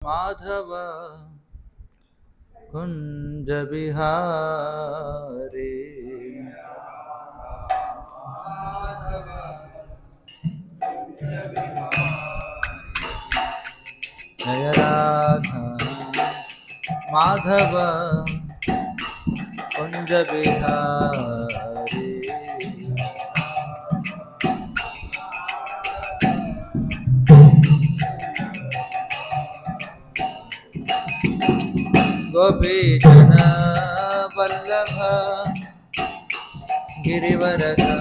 माधव कुंज बिहारी जय राधा माधव कुंज बिहारी गोपीजन वल्लभ गिरिवरधारी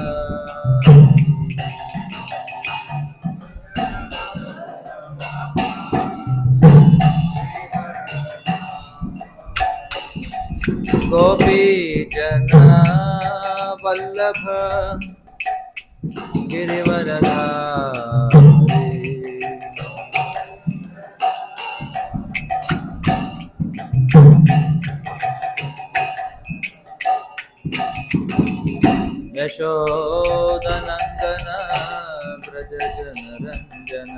गोपीजन वल्लभ गिरिवरधारी यशोदनंदन व्रज जनरंजन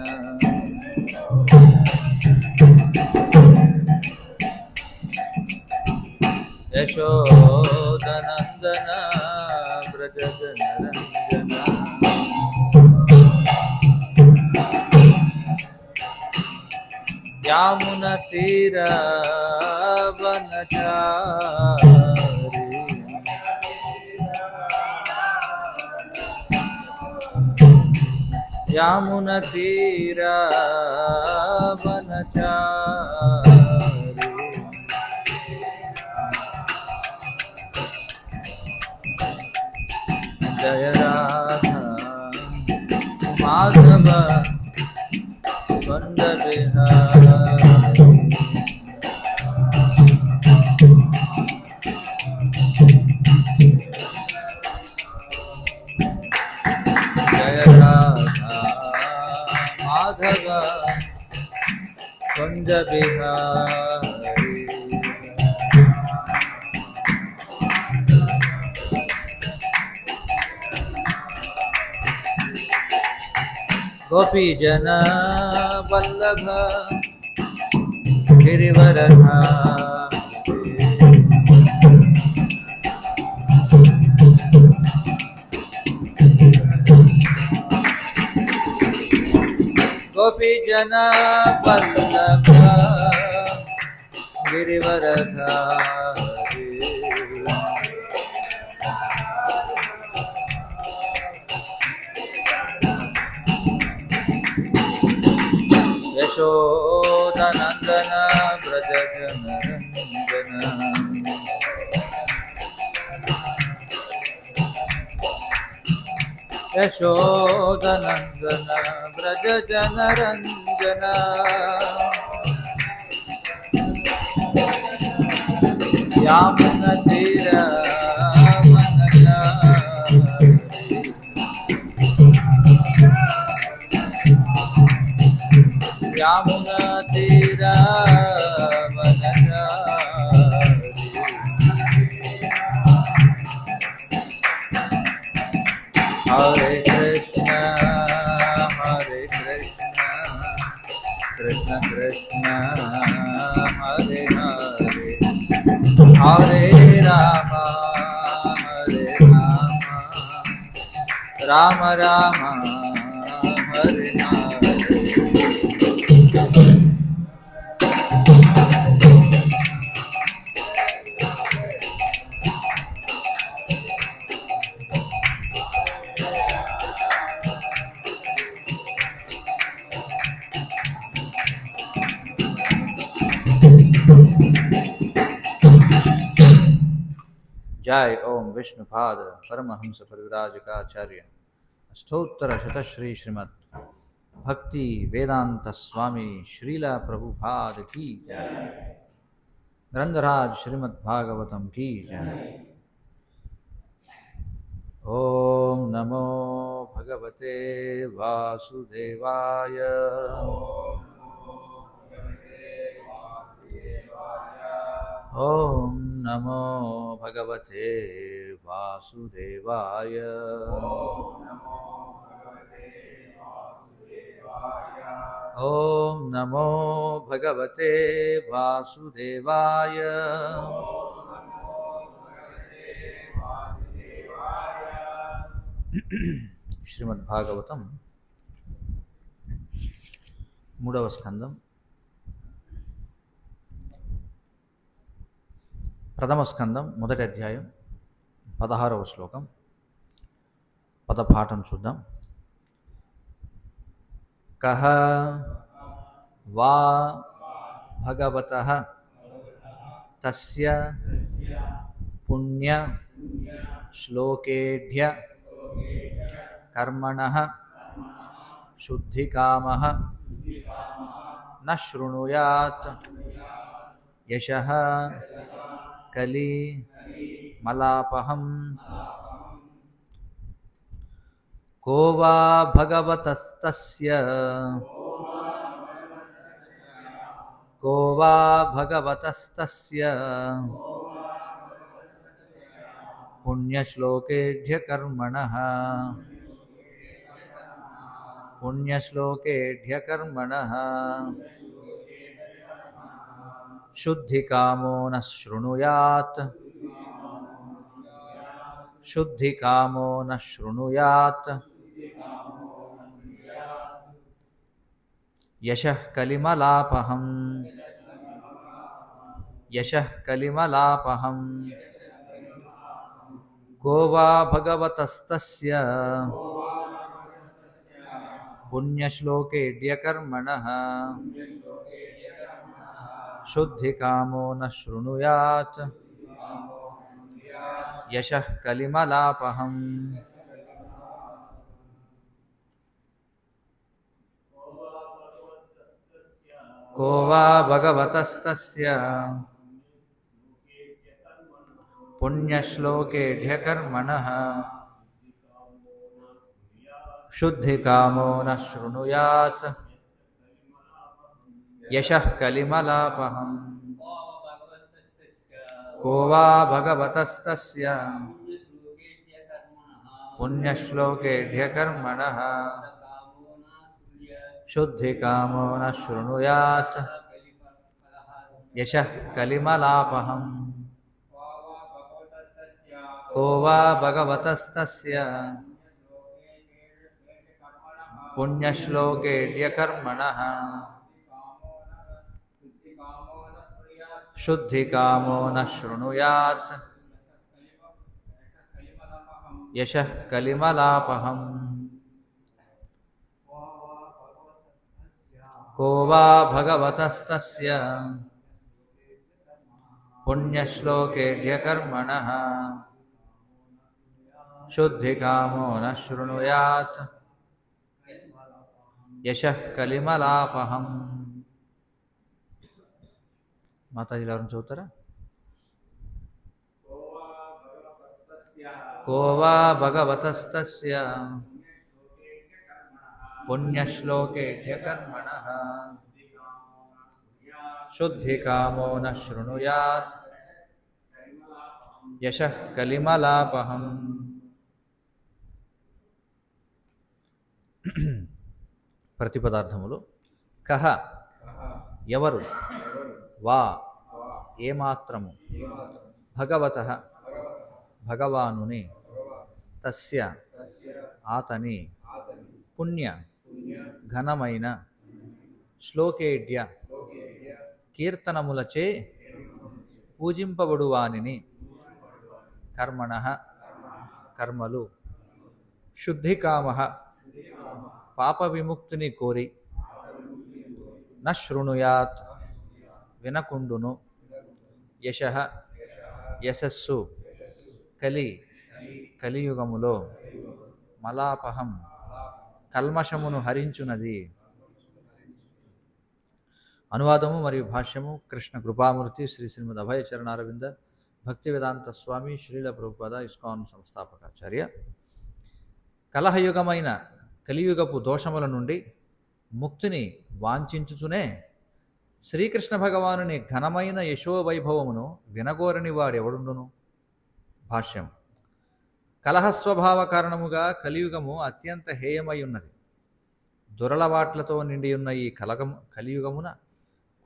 यशोदनंदन व्रज जनरंजन यामुना तीरा वनचारी यामुना तीरा वनचारी जय राधा माधव कुंज बिहारी जय राधा माधव कुंज बिहारी गोपीजन वल्लभ गिरिवरधारी गोपीजन वल्लभ गिरिवरधारी यशोदनंदन व्रज जनरंजन यशोदनंदन व्रज जनरंजन यामुना तीरा वनचारी यामुना तीरा वनचारी हरे कृष्ण कृष्ण कृष्ण हरे हरे हरे राम राम राम हरे हरे जय ओम विष्णुपाद परमहंस परिव्राजकाचार्य अष्टोत्तर शतश्री श्रीमद् भक्ति वेदांत स्वामी श्रीला प्रभुपाद की जय। ग्रंथराज श्रीमद् भागवतम की जय। ओम नमो भगवते वासुदेवाय ओम नमो भगवते वासुदेवाय ఓం నమో భగవతే వాసుదేవాయ. శ్రీమద్భాగవతం 3వ స్కందం ప్రథమ స్కందం మొదటి అధ్యాయం 16వ శ్లోకం. పదపాఠం చూద్దాం. కహ వా భగవతః తస్య పుణ్య శ్లోకేఢ్య కర్మణః శుద్ధికామః న శృణుయాత్ యశః కలి మలాపహం. కో వా భగవతస్తస్య కో వా భగవతస్తస్య పుణ్యశ్లోకేఢ్య కర్మణః పుణ్యశ్లోకేఢ్య కర్మణః శుద్ధికామో న శృణుయాత్ శుద్ధికామో న శృణుయాత్ యశః కలిమలాపహం యశః కలిమలాపహం. కో వా భగవతస్తస్య పుణ్యశ్లోకేఢ్య కర్మణః శుద్ధికామో న శృణుయాత్ యశః కలిమలాపహం. కో వా భగవతస్తస్య పుణ్యశ్లోకేఢ్య కర్మణః శుద్ధికామో న శృణుయాత్ యశః కలిమలాపహం. కో వా భగవతస్తస్య పుణ్యశ్లోకేఢ్య కర్మణః శుద్ధికామో న శృణుయాత్ యశః కలిమలాపహం. కో వా భగవతస్తస్య పుణ్యశ్లోకేఢ్య కర్మణః శుద్ధికామో న శృణుయాత్ యశః కలిమలాపహం. కో వా భగవతస్తస్య పుణ్యశ్లోకేఢ్య కర్మణః శుద్ధికామో న శృణుయాత్ యశః కలిమలాపహం. మాతాజీలు ఎవరిని చదువుతారా? కో వా భగవతస్తస్య పుణ్యశ్లోకేఢ్య కర్మణః శుద్ధికామో న శృణుయాత్ యశః కలిమలాపహం. ప్రతిపదార్థములు. కహ ఎవరు, వా ఏమాత్రము, భగవతః భగవానుని, తస్య ఆతని, పుణ్య ఘనమైన, శ్లోకేఢ్య కీర్తనములచే పూజింపబడువానిని, కర్మణః కర్మలు, శుద్ధికామః పాప విముక్తిని కోరి, న శృణుయాత్ వినకుండును, యశః యశస్సు, కలియుగములో, మలాపహం కల్మషమును హరించునది. అనువాదము మరియు భాష్యము కృష్ణ కృపామూర్తి శ్రీ శ్రీమద్ అభయ చరణారవింద భక్తి వేదాంత స్వామి శ్రీల ప్రభుపాద ఇస్కాన్ సంస్థాపకాచార్య. కలహయుగమైన కలియుగపు దోషముల నుండి ముక్తిని వాంఛించుచునే శ్రీకృష్ణ భగవానుని ఘనమైన యశోవైభవమును వినగోరని వాడెవడుండును? భాష్యం. కలహస్వభావ కారణముగా కలియుగము అత్యంత హేయమై ఉన్నది. దురలవాట్లతో నిండి ఉన్న ఈ కలియుగమున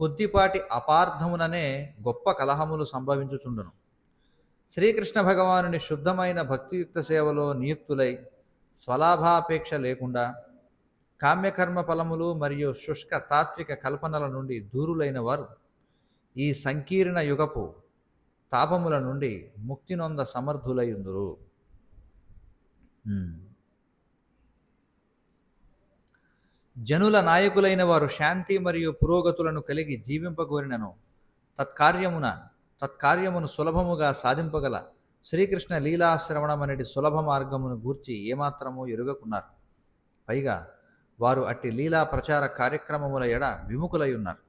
కొద్దిపాటి అపార్థముననే గొప్ప కలహములు సంభవించుచుండును. శ్రీకృష్ణ భగవానుని శుద్ధమైన భక్తియుక్త సేవలో నియుక్తులై స్వలాభాపేక్ష లేకుండా కామ్యకర్మ ఫలములు మరియు శుష్క తాత్విక కల్పనల నుండి దూరులైన వారు ఈ సంకీర్ణ యుగపు తాపముల నుండి ముక్తి నొంద సమర్థులైందురు. జనుల నాయకులైన వారు శాంతి మరియు పురోగతులను కలిగి జీవింపగోరినను తత్కార్యమును సులభముగా సాధింపగల శ్రీకృష్ణ లీలాశ్రవణమనేటి సులభ మార్గమును గూర్చి ఏమాత్రము ఎరుగకున్నారు. పైగా వారు అట్టి లీలా ప్రచార కార్యక్రమముల ఎడ విముఖులై ఉన్నారు.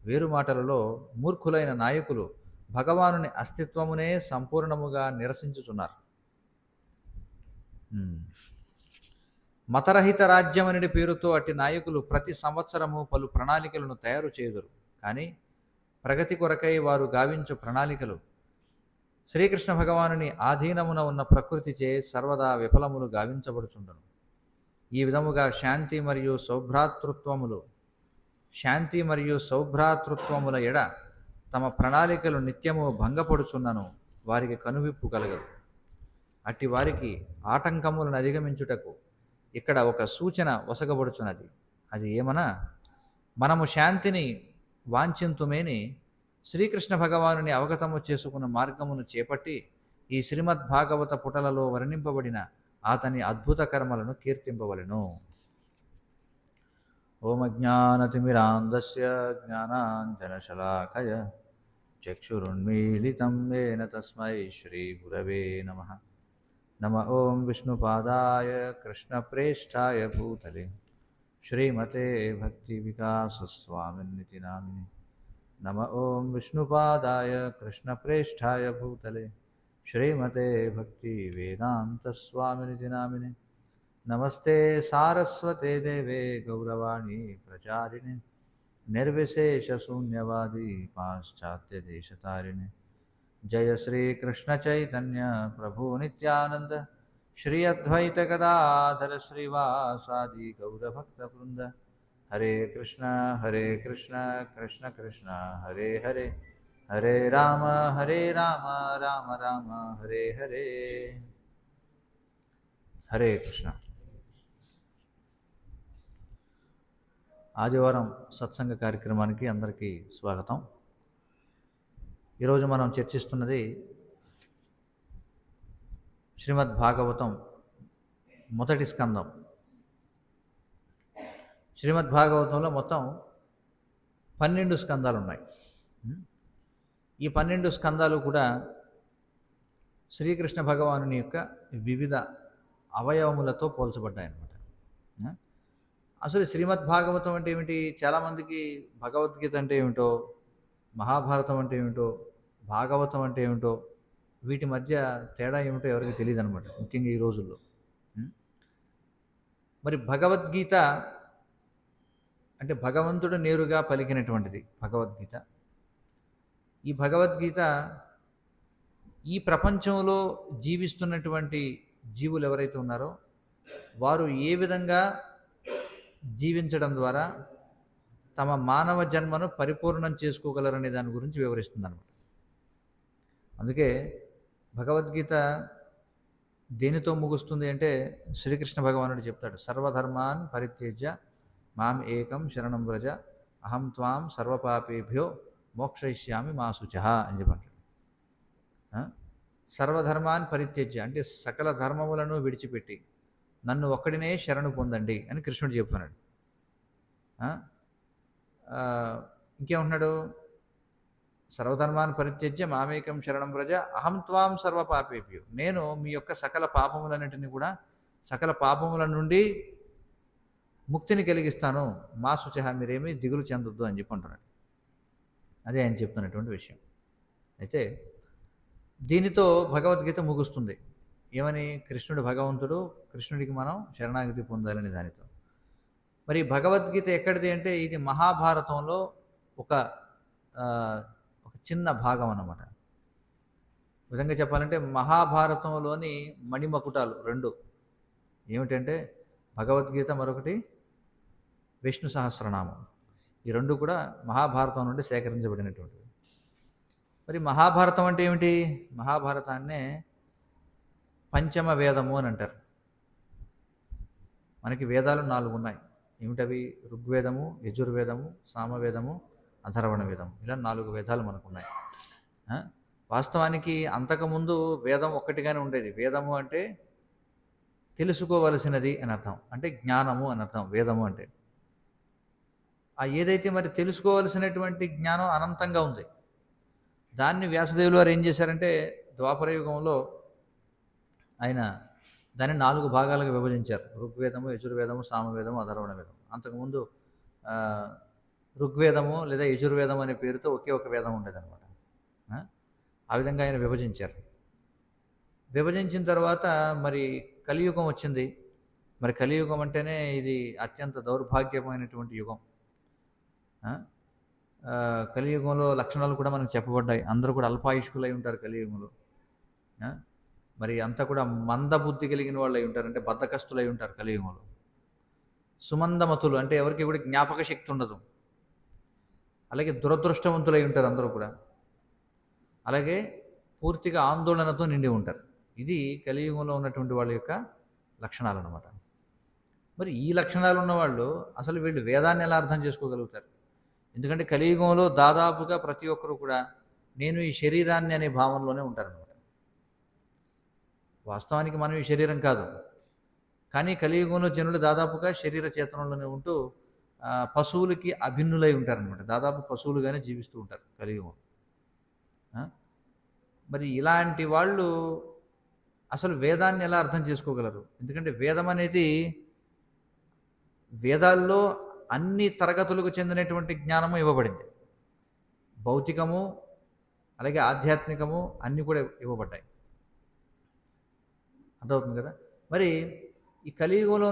వేరు మాటలలో మూర్ఖులైన నాయకులు భగవానుని అస్తిత్వమునే సంపూర్ణముగా నిరసించుచున్నారు. మతరహిత రాజ్యమనడి పేరుతో అట్టి నాయకులు ప్రతి సంవత్సరము పలు ప్రణాళికలను తయారు చేయుదురు. కానీ ప్రగతి కొరకై వారు గావించు ప్రణాళికలు శ్రీకృష్ణ భగవానుని ఆధీనమున ఉన్న ప్రకృతిచే సర్వదా విఫలములు గావించబడుచుండను. ఈ విధముగా శాంతి మరియు సౌభ్రాతృత్వముల ఎడ తమ ప్రణాళికలు నిత్యము భంగపడుచున్నను వారికి కనువిప్పు కలగదు. అట్టి వారికి ఆటంకములను అధిగమించుటకు ఇక్కడ ఒక సూచన వసగబడుచున్నది. అది ఏమనా, మనము శాంతిని వాంఛింతుమేని శ్రీకృష్ణ భగవానుని అవగతము చేసుకున్న మార్గమును చేపట్టి ఈ శ్రీమద్భాగవత పుటలలో వర్ణింపబడిన అతని అద్భుత కర్మలను కీర్తింపవలెను. ఓం అజ్ఞానతిమిరాంధస్య జ్ఞానాంజనశలాకయ చక్షురున్మీలితం येन తస్మై శ్రీగురవే నమః. నమ ఓం విష్ణుపాదాయ కృష్ణప్రేష్ఠాయ భూతలే శ్రీమతే భక్తివికాసస్వామినితి నామినే. నమ ఓం విష్ణుపాదాయ కృష్ణప్రేష్ఠాయ భూతలే శ్రీమతే భక్తివేదాంతస్వామినితి నామినే. నమస్తే సారస్వతే దేవే గౌరవాణి ప్రచారిణే నిర్విశేషశూన్యవాది పాశ్చాత్యదేశతారిణే. జయ శ్రీకృష్ణ చైతన్య ప్రభు నిత్యానంద శ్రీ అద్వైత గదాధర శ్రీవాసాది గౌరభక్తవృంద. హరే కృష్ణ కృష్ణ కృష్ణ హరే హరే, హరే రామ రామ రామ హరే హరే. హరే కృష్ణ. ఆదివారం సత్సంగ కార్యక్రమానికి అందరికీ స్వాగతం. ఈరోజు మనం చర్చిస్తున్నది శ్రీమద్భాగవతం మొదటి స్కందం. శ్రీమద్భాగవతంలో మొత్తం 12 స్కందాలు ఉన్నాయి. ఈ 12 స్కందాలు కూడా శ్రీకృష్ణ భగవానుని యొక్క వివిధ అవయవములతో పోల్చబడ్డాయి అన్నమాట. అసలు శ్రీమద్భాగవతం అంటే ఏమిటి? చాలామందికి భగవద్గీత అంటే ఏమిటో, మహాభారతం అంటే ఏమిటో, భాగవతం అంటే ఏమిటో, వీటి మధ్య తేడా ఏమిటో ఎవరికి తెలియదు అనమాట, ముఖ్యంగా ఈ రోజుల్లో. మరి భగవద్గీత అంటే భగవంతుడు నేరుగా పలికినటువంటిది భగవద్గీత. ఈ భగవద్గీత ఈ ప్రపంచంలో జీవిస్తున్నటువంటి జీవులు ఎవరైతే ఉన్నారో వారు ఏ విధంగా జీవించడం ద్వారా తమ మానవ జన్మను పరిపూర్ణం చేసుకోగలరనే దాని గురించి వివరిస్తుంది అన్నమాట. అందుకే భగవద్గీత దేనితో ముగుస్తుంది అంటే శ్రీకృష్ణ భగవానుడు చెప్తాడు, సర్వధర్మాన్ పరిత్యజ్య మాం ఏకం శరణం వ్రజ అహం త్వాం సర్వపాపేభ్యో మోక్షయిష్యామి మా శుచః అని చెప్పంటాడు. సర్వధర్మాన్ పరిత్యజ్య అంటే సకల ధర్మములను విడిచిపెట్టి నన్ను ఒక్కడినే శరణు పొందండి అని కృష్ణుడు చెప్తున్నాడు. ఇంకేమంటున్నాడు? సర్వధర్మాన్ని పరిత్యజ్య మామేకం శరణం వ్రజ అహం త్వాం సర్వపాపేభ్యో, నేను మీ యొక్క సకల పాపములన్నింటినీ కూడా, సకల పాపముల నుండి ముక్తిని కలిగిస్తాను, మా శుచః, మీరేమీ దిగులు చెందొద్దు అని చెప్పి అంటున్నాడు. అదే ఆయన చెప్తున్నటువంటి విషయం. అయితే దీనితో భగవద్గీత ముగుస్తుంది. ఏమని? కృష్ణుడు భగవంతుడు, కృష్ణుడికి మనం శరణాగతి పొందాలని దానితో. మరి భగవద్గీత ఎక్కడిది అంటే ఇది మహాభారతంలో ఒక చిన్న భాగం అన్నమాట. విధంగా చెప్పాలంటే మహాభారతంలోని మణిమకుటాలు 2 ఏమిటంటే భగవద్గీత, మరొకటి విష్ణు సహస్రనామం. ఈ 2 కూడా మహాభారతం నుండి సేకరించబడినటువంటివి. మరి మహాభారతం అంటే ఏమిటి? మహాభారతాన్నే పంచమ వేదము అని అంటారు. మనకి వేదాలు 4 ఉన్నాయి. ఏమిటవి? ఋగ్వేదము, యజుర్వేదము, సామవేదము, అథర్వణ వేదం. ఇలా 4 వేదాలు మనకున్నాయి. వాస్తవానికి అంతకుముందు వేదం ఒక్కటిగానే ఉండేది. వేదము అంటే తెలుసుకోవలసినది అని అర్థం. అంటే జ్ఞానము అని అర్థం వేదము అంటే. ఏదైతే మరి తెలుసుకోవలసినటువంటి జ్ఞానం అనంతంగా ఉంది. దాన్ని వ్యాసదేవులు వారు ఏం చేశారంటే ద్వాపర యుగంలో ఆయన దాన్ని 4 భాగాలుగా విభజించారు. ఋగ్వేదము, యజుర్వేదము, సామవేదము, అథర్వణ వేదం. అంతకుముందు ఋగ్వేదము లేదా యజుర్వేదం అనే పేరుతో ఒకే ఒక వేదం ఉండేదన్నమాట. ఆ విధంగా ఆయన విభజించారు. విభజించిన తర్వాత మరి కలియుగం వచ్చింది. మరి కలియుగం అంటేనే ఇది అత్యంత దౌర్భాగ్యమైనటువంటి యుగం. కలియుగంలో లక్షణాలు కూడా మనకు చెప్పబడ్డాయి. అందరూ కూడా అల్పాయుష్కులై ఉంటారు కలియుగంలో. మరి అంతా కూడా మందబుద్ధి కలిగిన వాళ్ళు అయి ఉంటారు. అంటే బద్ధకస్తులై ఉంటారు కలియుగంలో. సుమందమతులు అంటే ఎవరికి కూడా జ్ఞాపక శక్తి ఉండదు. అలాగే దురదృష్టవంతులై ఉంటారు అందరూ కూడా. అలాగే పూర్తిగా ఆందోళనతో నిండి ఉంటారు. ఇది కలియుగంలో ఉన్నటువంటి వాళ్ళ యొక్క లక్షణాలు అన్నమాట. మరి ఈ లక్షణాలు ఉన్నవాళ్ళు అసలు వీళ్ళు వేదాన్ని ఎలా అర్థం చేసుకోగలుగుతారు? ఎందుకంటే కలియుగంలో దాదాపుగా ప్రతి ఒక్కరు కూడా నేను ఈ శరీరాన్ని అనే భావనలోనే ఉంటారన్నమాట. వాస్తవానికి మనం ఈ శరీరం కాదు. కానీ కలియుగంలో జనులు దాదాపుగా శరీర చేతనంలోనే ఉంటూ పశువులకి అభిన్నులై ఉంటారనమాట. దాదాపు పశువులుగానే జీవిస్తూ ఉంటారు కలియుగం. మరి ఇలాంటి వాళ్ళు అసలు వేదాన్ని ఎలా అర్థం చేసుకోగలరు? ఎందుకంటే వేదం అనేది వేదాల్లో అన్ని తరగతులకు చెందినటువంటి జ్ఞానము ఇవ్వబడింది. భౌతికము అలాగే ఆధ్యాత్మికము అన్నీ కూడా ఇవ్వబడ్డాయి. అర్థమవుతుంది కదా? మరి ఈ కలియుగంలో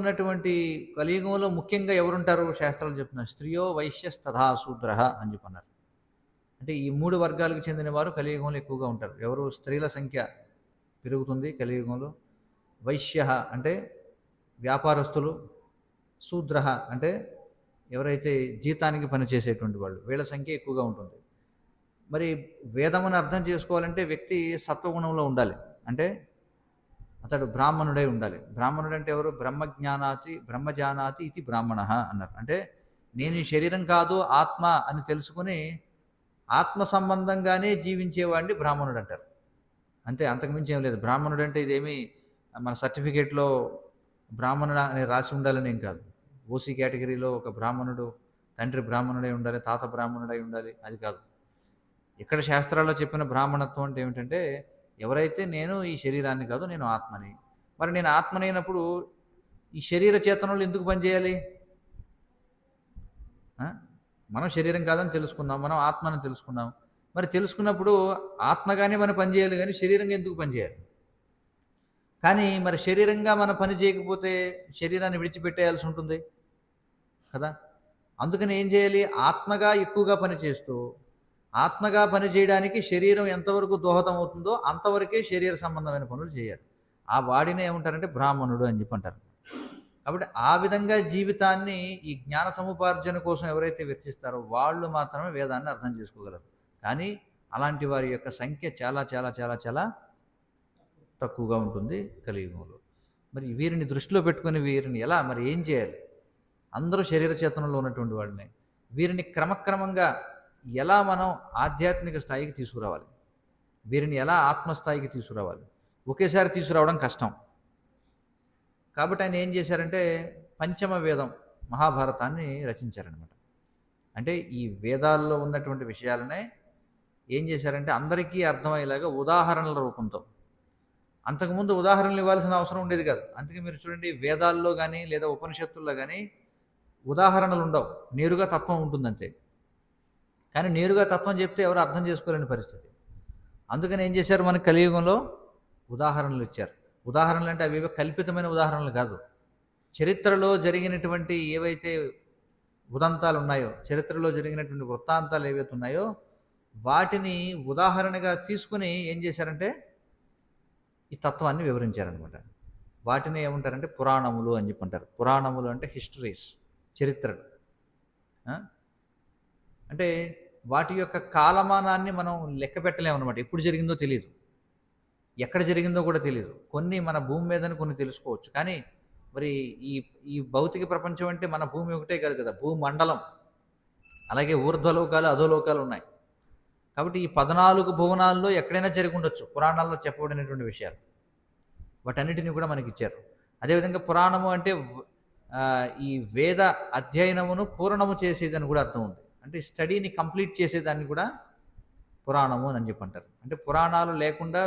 ముఖ్యంగా ఎవరుంటారు? శాస్త్రాలు చెప్తున్నారు. స్త్రియో వైశ్యస్తథా శూద్రః అని చెప్పన్నారు. అంటే ఈ 3 వర్గాలకు చెందిన వారు కలియుగంలో ఎక్కువగా ఉంటారు. ఎవరు? స్త్రీల సంఖ్య పెరుగుతుంది కలియుగంలో. వైశ్య అంటే వ్యాపారస్తులు, శూద్రః అంటే ఎవరైతే జీతానికి పనిచేసేటువంటి వాళ్ళు, వీళ్ళ సంఖ్య ఎక్కువగా ఉంటుంది. మరి వేదమును అర్థం చేసుకోవాలంటే వ్యక్తి సత్వగుణంలో ఉండాలి. అంటే అతడు బ్రాహ్మణుడై ఉండాలి. బ్రాహ్మణుడు అంటే ఎవరు? బ్రహ్మజానాతి ఇది బ్రాహ్మణః అన్నారు. అంటే నేను ఈ శరీరం కాదు ఆత్మ అని తెలుసుకుని ఆత్మ సంబంధంగానే జీవించేవాడిని బ్రాహ్మణుడు అంటారు. అంతే, అంతకుమించి ఏం లేదు. బ్రాహ్మణుడు అంటే ఇదేమి మన సర్టిఫికేట్లో బ్రాహ్మణుడు అని రాసి ఉండాలని ఏం కాదు. ఓసీ కేటగిరీలో ఒక బ్రాహ్మణుడు తండ్రి బ్రాహ్మణుడై ఉండాలి, తాత బ్రాహ్మణుడై ఉండాలి, అది కాదు. ఇక్కడ శాస్త్రాల్లో చెప్పిన బ్రాహ్మణత్వం అంటే ఏమిటంటే ఎవరైతే నేను ఈ శరీరాన్ని కాదు, నేను ఆత్మని. మరి నేను ఆత్మనైనప్పుడు ఈ శరీర చేతనలు ఎందుకు పనిచేయాలి? మనం శరీరం కాదని తెలుసుకున్నాం, మనం ఆత్మని తెలుసుకున్నాం. మరి తెలుసుకున్నప్పుడు ఆత్మగానే మనం పనిచేయాలి, కానీ శరీరంగా ఎందుకు పనిచేయాలి? కానీ మరి శరీరంగా మనం పని చేయకపోతే శరీరాన్ని విడిచిపెట్టేయాల్సి ఉంటుంది కదా. అందుకని ఏం చేయాలి? ఆత్మగా ఎక్కువగా పనిచేస్తూ ఆత్మగా పనిచేయడానికి శరీరం ఎంతవరకు దోహదం అవుతుందో అంతవరకే శరీర సంబంధమైన పనులు చేయాలి. ఆ వాడినే ఏమంటారంటే బ్రాహ్మణుడు అని చెప్పి అంటారు. కాబట్టి ఆ విధంగా జీవితాన్ని ఈ జ్ఞాన సముపార్జన కోసం ఎవరైతే వెచ్చిస్తారో వాళ్ళు మాత్రమే వేదాన్ని అర్థం చేసుకోగలరు. కానీ అలాంటి వారి యొక్క సంఖ్య చాలా చాలా చాలా చాలా తక్కువగా ఉంటుంది కలియుగంలో. మరి వీరిని దృష్టిలో పెట్టుకుని వీరిని ఎలా మరి ఏం చేయాలి? అందరూ శరీర చేతనంలో ఉన్నటువంటి వాళ్ళని వీరిని క్రమక్రమంగా ఎలా మనం ఆధ్యాత్మిక స్థాయికి తీసుకురావాలి? వీరిని ఎలా ఆత్మస్థాయికి తీసుకురావాలి? ఒకేసారి తీసుకురావడం కష్టం. కాబట్టి ఆయన ఏం చేశారంటే పంచమ వేదం మహాభారతాన్ని రచించారనమాట. అంటే ఈ వేదాల్లో ఉన్నటువంటి విషయాలనే ఏం చేశారంటే అందరికీ అర్థమయ్యేలాగా ఉదాహరణల రూపంతో. అంతకుముందు ఉదాహరణలు ఇవ్వాల్సిన అవసరం ఉండేది కాదు. అందుకే మీరు చూడండి వేదాల్లో కానీ లేదా ఉపనిషత్తుల్లో కానీ ఉదాహరణలు ఉండవు, నేరుగా తత్వం ఉంటుందంతే. కానీ నేరుగా తత్వం చెప్తే ఎవరు అర్థం చేసుకోలేని పరిస్థితి. అందుకని ఏం చేశారు? మన కలియుగంలో ఉదాహరణలు ఇచ్చారు. ఉదాహరణలు అంటే అవి కల్పితమైన ఉదాహరణలు కాదు. చరిత్రలో జరిగినటువంటి ఏవైతే ఉదంతాలు ఉన్నాయో, చరిత్రలో జరిగినటువంటి వృత్తాంతాలు ఏవైతే ఉన్నాయో వాటిని ఉదాహరణగా తీసుకుని ఏం చేశారంటే ఈ తత్వాన్ని వివరించారనమాట. వాటిని ఏమంటారంటే పురాణములు అని చెప్పి అంటారు. పురాణములు అంటే హిస్టరీస్, చరిత్రలు. ఆ? అంటే వాటి యొక్క కాలమానాన్ని మనం లెక్క పెట్టలేమన్నమాట. ఎప్పుడు జరిగిందో తెలియదు, ఎక్కడ జరిగిందో కూడా తెలియదు. కొన్ని మన భూమి మీదని కొన్ని తెలుసుకోవచ్చు, కానీ మరి ఈ ఈ భౌతిక ప్రపంచం అంటే మన భూమి ఒకటే కాదు కదా, భూమండలం, అలాగే ఊర్ధ్వలోకాలు అధోలోకాలు ఉన్నాయి. కాబట్టి ఈ 14 భువనాల్లో ఎక్కడైనా జరిగి ఉండొచ్చు పురాణాల్లో చెప్పబడినటువంటి విషయాలు. వాటన్నిటిని కూడా మనకి ఇచ్చారు. అదేవిధంగా పురాణము అంటే ఈ వేద అధ్యయనమును పూర్ణము చేసేదని కూడా అర్థం ఉంది. అంటే స్టడీని కంప్లీట్ చేసేదాన్ని కూడా పురాణము అని చెప్పి అంటారు. అంటే పురాణాలు లేకుండా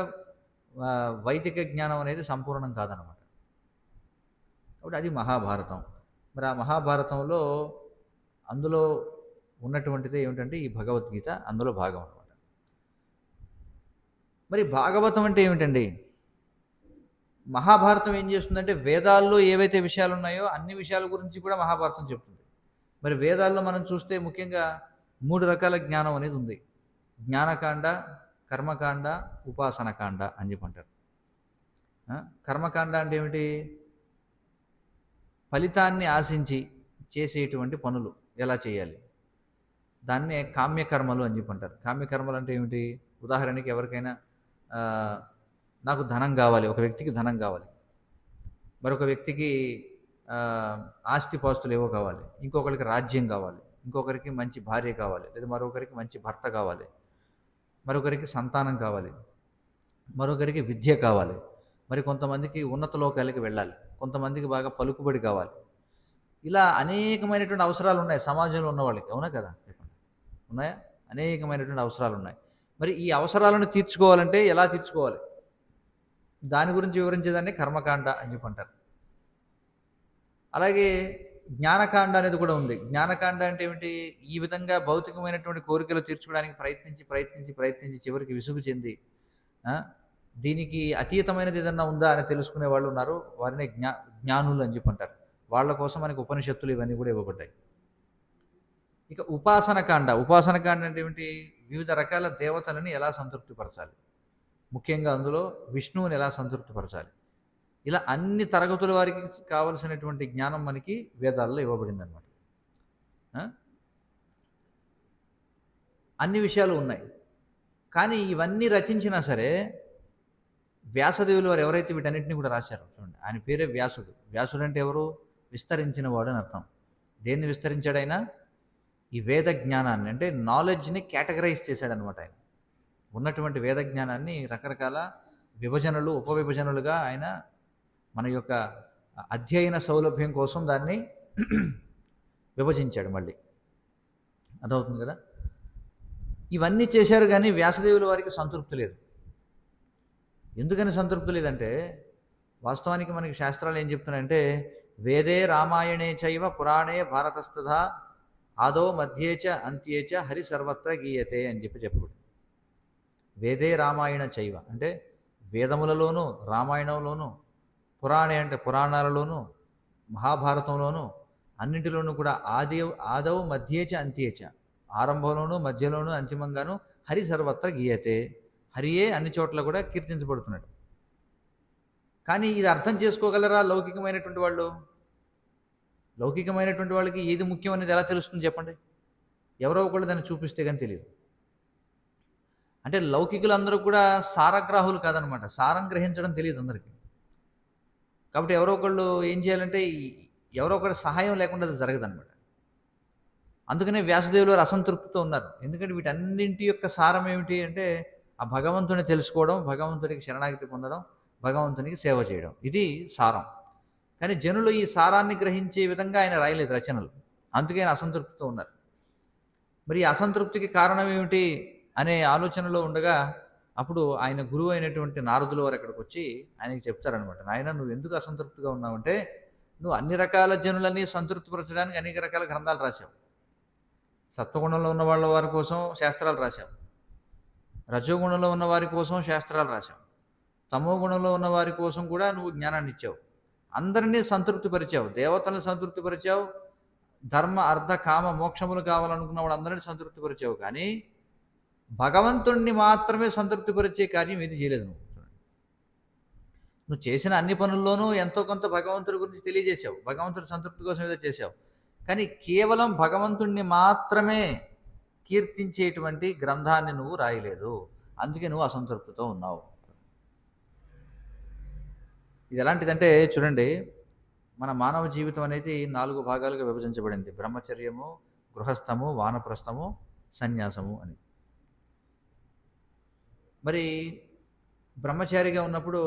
వైదిక జ్ఞానం అనేది సంపూర్ణం కాదనమాట. కాబట్టి అది మహాభారతం. మరి ఆ మహాభారతంలో అందులో ఉన్నటువంటిది ఏమిటంటే ఈ భగవద్గీత అందులో భాగం అనమాట. మరి భాగవతం అంటే ఏమిటండి? మహాభారతం ఏం చేస్తుందంటే వేదాల్లో ఏవైతే విషయాలు ఉన్నాయో అన్ని విషయాల గురించి కూడా మహాభారతం చెప్తుంది. మరి వేదాల్లో మనం చూస్తే ముఖ్యంగా 3 రకాల జ్ఞానం అనేది ఉంది. జ్ఞానకాండ, కర్మకాండ, ఉపాసనకాండ అని చెప్పి అంటారు. కర్మకాండ అంటే ఏమిటి? ఫలితాన్ని ఆశించి చేసేటువంటి పనులు ఎలా చేయాలి, దాన్నే కామ్యకర్మలు అని చెప్పి అంటారు. కామ్యకర్మలు అంటే ఏమిటి? ఉదాహరణకి ఎవరికైనా నాకు ధనం కావాలి, ఒక వ్యక్తికి ధనం కావాలి, మరొక వ్యక్తికి ఆస్తిపాస్తులు ఏవో కావాలి, ఇంకొకరికి రాజ్యం కావాలి, ఇంకొకరికి మంచి భార్య కావాలి, లేదా మరొకరికి మంచి భర్త కావాలి, మరొకరికి సంతానం కావాలి, మరొకరికి విద్య కావాలి, మరి కొంతమందికి ఉన్నత లోకాలకి వెళ్ళాలి, కొంతమందికి బాగా పలుకుబడి కావాలి. ఇలా అనేకమైనటువంటి అవసరాలు ఉన్నాయి సమాజంలో ఉన్న వాళ్ళకి. అవునా కదా? చెప్పండి, ఉన్నాయా? అనేకమైనటువంటి అవసరాలు ఉన్నాయి. మరి ఈ అవసరాలను తీర్చుకోవాలంటే ఎలా తీర్చుకోవాలి, దాని గురించి వివరించేదాన్ని కర్మకాండ అని చెప్పి అంటారు. అలాగే జ్ఞానకాండ అనేది కూడా ఉంది. జ్ఞానకాండ అంటే ఏమిటి? ఈ విధంగా భౌతికమైనటువంటి కోరికలు తీర్చుకోవడానికి ప్రయత్నించి చివరికి విసుగు చెంది దీనికి అతీతమైనది ఏదన్నా ఉందా అని తెలుసుకునే వాళ్ళు ఉన్నారు. వారిని జ్ఞానులు అని చెప్పి అంటారు. వాళ్ళ కోసం మనకి ఉపనిషత్తులు ఇవన్నీ కూడా ఇవ్వబడ్డాయి. ఇక ఉపాసనకాండ అంటే ఏమిటి? వివిధ రకాల దేవతలని ఎలా సంతృప్తిపరచాలి, ముఖ్యంగా అందులో విష్ణువుని ఎలా సంతృప్తిపరచాలి, ఇలా అన్ని తరగతుల వారికి కావలసినటువంటి జ్ఞానం మనకి వేదాల్లో ఇవ్వబడింది అనమాట. అన్ని విషయాలు ఉన్నాయి. కానీ ఇవన్నీ రచించినా సరే వ్యాసదేవులు వారు ఎవరైతే వీటన్నిటిని కూడా రాశారో చూడండి, ఆయన పేరే వ్యాసుడు. వ్యాసుడు అంటే ఎవరు? విస్తరించిన వాడు అని అర్థం. దేన్ని విస్తరించాడైనా? ఈ వేద జ్ఞానాన్ని, అంటే నాలెడ్జ్ని కేటగరైజ్ చేశాడనమాట. ఆయన ఉన్నటువంటి వేద జ్ఞానాన్ని రకరకాల విభజనలు, ఉపవిభజనలుగా ఆయన మన యొక్క అధ్యయన సౌలభ్యం కోసం దాన్ని విభజించాడు. మళ్ళీ అదవుతుంది కదా. ఇవన్నీ చేశారు కానీ వ్యాసదేవుల వారికి సంతృప్తి లేదు. ఎందుకని సంతృప్తి లేదంటే, వాస్తవానికి మనకి శాస్త్రాలు ఏం చెప్తున్నాయంటే, వేదే రామాయణే చైవ పురాణే భారతస్తథా ఆదో మధ్యేచ అంత్యేచ హరి సర్వత్ర గీయతే అని చెప్పబడింది. వేదే రామాయణ చైవ అంటే వేదములలోనూ, రామాయణంలోనూ, పురాణే అంటే పురాణాలలోనూ, మహాభారతంలోనూ, అన్నింటిలోనూ కూడా ఆదౌ మధ్యేచ అంత్యేచ, ఆరంభంలోనూ మధ్యలోనూ అంతిమంగాను హరి సర్వత్ర గీయతే, హరియే అన్ని చోట్ల కూడా కీర్తించబడుతున్నాడు. కానీ ఇది అర్థం చేసుకోగలరా లౌకికమైనటువంటి వాళ్ళు? లౌకికమైనటువంటి వాళ్ళకి ఏది ముఖ్యం అనేది ఎలా తెలుస్తుంది చెప్పండి? ఎవరో ఒకళ్ళు దాన్ని చూపిస్తే కానీ తెలియదు. అంటే లౌకికులందరూ కూడా సారగ్రాహులు కాదనమాట. సారం గ్రహించడం తెలియదు అందరికీ. కాబట్టి ఎవరో ఒకళ్ళు ఏం చేయాలంటే ఎవరో ఒకరి సహాయం లేకుండా అది జరగదనమాట. అందుకనే వ్యాసదేవులు వారు అసంతృప్తితో ఉన్నారు. ఎందుకంటే వీటన్నింటి యొక్క సారం ఏమిటి అంటే ఆ భగవంతుని తెలుసుకోవడం, భగవంతునికి శరణాగతి పొందడం, భగవంతునికి సేవ చేయడం, ఇది సారం. కానీ జనులు ఈ సారాన్ని గ్రహించే విధంగా ఆయన రాయలేదు రచనలు. అందుకే ఆయన అసంతృప్తితో ఉన్నారు. మరి ఈ అసంతృప్తికి కారణం ఏమిటి అనే ఆలోచనలో ఉండగా అప్పుడు ఆయన గురువు అయినటువంటి నారదుల వారు అక్కడికి వచ్చి ఆయనకి చెప్తారనమాట, నాయన నువ్వు ఎందుకు అసంతృప్తిగా ఉన్నావంటే, నువ్వు అన్ని రకాల జనులని సంతృప్తిపరచడానికి అనేక రకాల గ్రంథాలు రాశావు. సత్వగుణంలో ఉన్న వాళ్ళ వారి కోసం శాస్త్రాలు రాశావు, రజోగుణంలో ఉన్న వారి కోసం శాస్త్రాలు రాశావు, తమో గుణంలో ఉన్న వారి కోసం కూడా నువ్వు జ్ఞానాన్ని ఇచ్చావు, అందరినీ సంతృప్తిపరిచావు, దేవతలను సంతృప్తిపరిచావు, ధర్మ అర్థ కామ మోక్షములు కావాలనుకున్న వాళ్ళందరినీ సంతృప్తిపరిచావు. కానీ భగవంతుణ్ణి మాత్రమే సంతృప్తిపరిచే కార్యం ఏది చేయలేదు. నువ్వు చేసిన అన్ని పనుల్లోనూ ఎంతో కొంత భగవంతుడి గురించి తెలియజేశావు, భగవంతుడి సంతృప్తి కోసం ఏదో చేశావు. కానీ కేవలం భగవంతుణ్ణి మాత్రమే కీర్తించేటువంటి గ్రంథాన్ని నువ్వు రాయలేదు, అందుకే నువ్వు అసంతృప్తితో ఉన్నావు. ఇది ఎలాంటిదంటే చూడండి, మన మానవ జీవితం అనేది 4 భాగాలుగా విభజించబడింది: బ్రహ్మచర్యము, గృహస్థము, వానప్రస్థము, సన్యాసము అని. మరి బ్రహ్మచారిగా ఉన్నప్పుడు,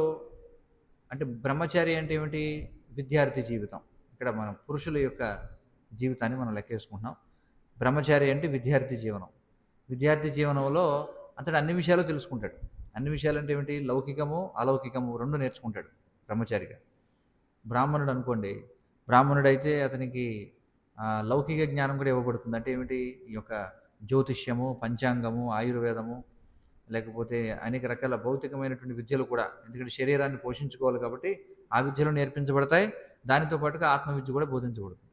అంటే బ్రహ్మచారి అంటే ఏమిటి? విద్యార్థి జీవితం. ఇక్కడ మనం పురుషుల యొక్క జీవితాన్ని మనం లెక్కేసుకుంటున్నాం. బ్రహ్మచారి అంటే విద్యార్థి జీవనం. విద్యార్థి జీవనంలో అతడు అన్ని విషయాలు తెలుసుకుంటాడు. అన్ని విషయాలు అంటే ఏమిటి? లౌకికము, అలౌకికము 2 నేర్చుకుంటాడు బ్రహ్మచారిగా. బ్రాహ్మణుడు అనుకోండి, బ్రాహ్మణుడైతే అతనికి లౌకిక జ్ఞానం కూడా ఇవ్వబడుతుంది. అంటే ఏమిటి? ఈ యొక్క జ్యోతిష్యము, పంచాంగము, ఆయుర్వేదము, లేకపోతే అనేక రకాల భౌతికమైనటువంటి విద్యలు కూడా, ఎందుకంటే శరీరాన్ని పోషించుకోవాలి కాబట్టి ఆ విద్యలు నేర్పించబడతాయి. దానితో పాటుగా ఆత్మవిద్య కూడా బోధించబడుతుంది.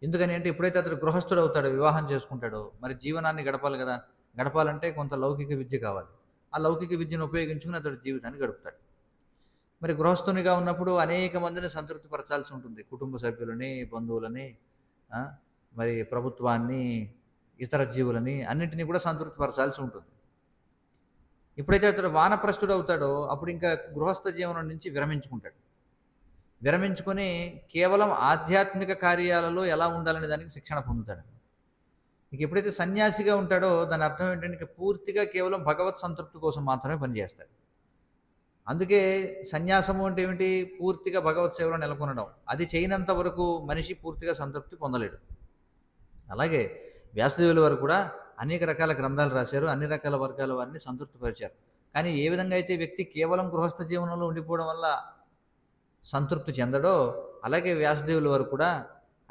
ఎందుకని అంటే ఎప్పుడైతే అతడు గృహస్థుడు అవుతాడో, వివాహం చేసుకుంటాడో, మరి జీవనాన్ని గడపాలి కదా. గడపాలంటే కొంత లౌకిక విద్య కావాలి. ఆ లౌకిక విద్యను ఉపయోగించుకుని అతడు జీవితాన్ని గడుపుతాడు. మరి గృహస్థునిగా ఉన్నప్పుడు అనేక మందిని సంతృప్తిపరచాల్సి ఉంటుంది. కుటుంబ సభ్యులని, బంధువులని, మరి ప్రభుత్వాన్ని, ఇతర జీవులని, అన్నింటినీ కూడా సంతృప్తిపరచాల్సి ఉంటుంది. ఎప్పుడైతే అతడు వానప్రస్థుడు అవుతాడో అప్పుడు ఇంకా గృహస్థ జీవనం నుంచి విరమించుకుంటాడు. విరమించుకొని కేవలం ఆధ్యాత్మిక కార్యాలలో ఎలా ఉండాలనే దానికి శిక్షణ పొందుతాడు. ఇక ఎప్పుడైతే సన్యాసిగా ఉంటాడో దాని అర్థం ఏంటంటే పూర్తిగా కేవలం భగవత్ సంతృప్తి కోసం మాత్రమే పనిచేస్తాడు. అందుకే సన్యాసము అంటే ఏమిటి? పూర్తిగా భగవత్ సేవలో నెలకొనడం. అది చేయనంత వరకు మనిషి పూర్తిగా సంతృప్తి పొందలేడు. అలాగే వ్యాసదేవుల వారు కూడా అనేక రకాల గ్రంథాలు రాశారు, అన్ని రకాల వర్గాల వారిని సంతృప్తిపరిచారు. కానీ ఏ విధంగా అయితే వ్యక్తి కేవలం గృహస్థ జీవనంలో ఉండిపోవడం వల్ల సంతృప్తి చెందడో, అలాగే వ్యాసదేవుల వారు కూడా